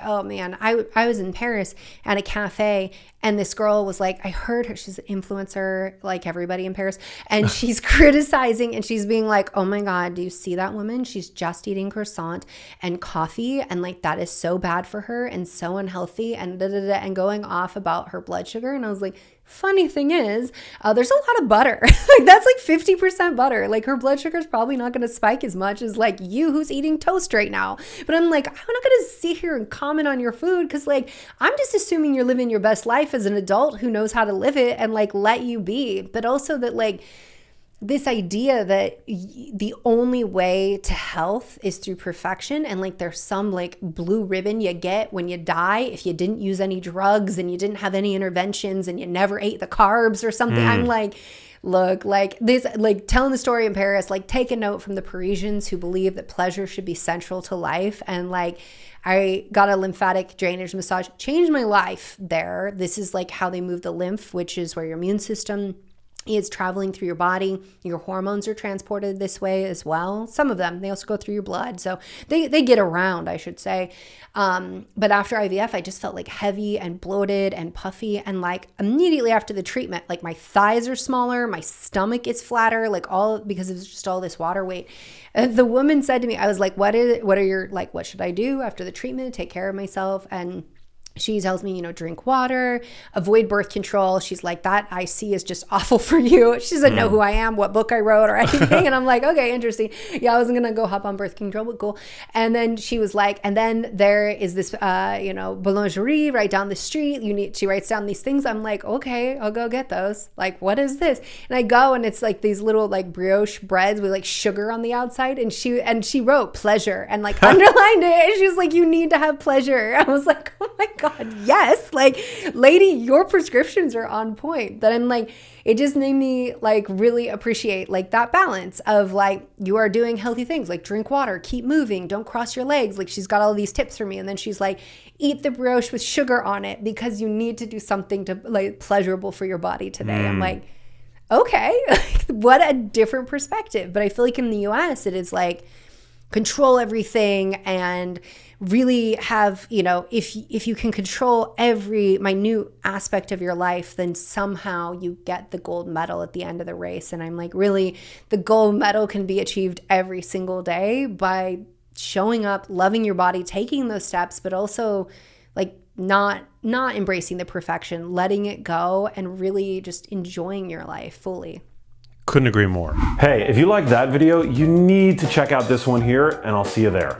oh man, I was in Paris at a cafe, and this girl was like, I heard her, she's an influencer like everybody in Paris, and she's criticizing and she's being like, oh my God, do you see that woman? She's just eating croissant and coffee, and like that is so bad for her and so unhealthy, and and going off about her blood sugar. And I was like, funny thing is, there's a lot of butter. Like that's like 50% butter. Like her blood sugar is probably not going to spike as much as like you who's eating toast right now. But I'm like, I'm not going to sit here and comment on your food because like I'm just assuming you're living your best life as an adult who knows how to live it and like let you be. But also that like this idea that the only way to health is through perfection, and like there's some like blue ribbon you get when you die if you didn't use any drugs and you didn't have any interventions and you never ate the carbs or something. I'm like, look, like this, like telling the story in Paris, like take a note from the Parisians who believe that pleasure should be central to life. And like I got a lymphatic drainage massage, changed my life there. This is like how they move the lymph, which is where your immune system is traveling through your body. Your hormones are transported this way as well. Some of them, they also go through your blood. So they get around, I should say. But after IVF, I just felt like heavy and bloated and puffy. And like immediately after the treatment, like my thighs are smaller, my stomach is flatter, like all because it was just all this water weight. And the woman said to me, I was like, what should I do after the treatment to take care of myself? And she tells me, drink water, avoid birth control. She's like, that I see is just awful for you. She doesn't know who I am, what book I wrote or anything. And I'm like, okay, interesting. Yeah, I wasn't going to go hop on birth control, but cool. And then she was like, and then there is this, boulangerie right down the street. She writes down these things. I'm like, okay, I'll go get those. Like, what is this? And I go and it's like these little like brioche breads with like sugar on the outside. And she wrote pleasure and like underlined it. And she was like, you need to have pleasure. I was like, oh my God. Yes, like, lady, your prescriptions are on point. That I'm like, it just made me like really appreciate like that balance of like, you are doing healthy things, like drink water, keep moving, don't cross your legs. Like she's got all these tips for me. And then she's like, eat the brioche with sugar on it because you need to do something to like pleasurable for your body today. I'm like, okay, what a different perspective. But I feel like in the US, it is like control everything and really have, if you can control every minute aspect of your life, then somehow you get the gold medal at the end of the race. And I'm like, really, the gold medal can be achieved every single day by showing up, loving your body, taking those steps, but also like not embracing the perfection, letting it go and really just enjoying your life fully. Couldn't agree more. Hey, if you liked that video, you need to check out this one here, and I'll see you there.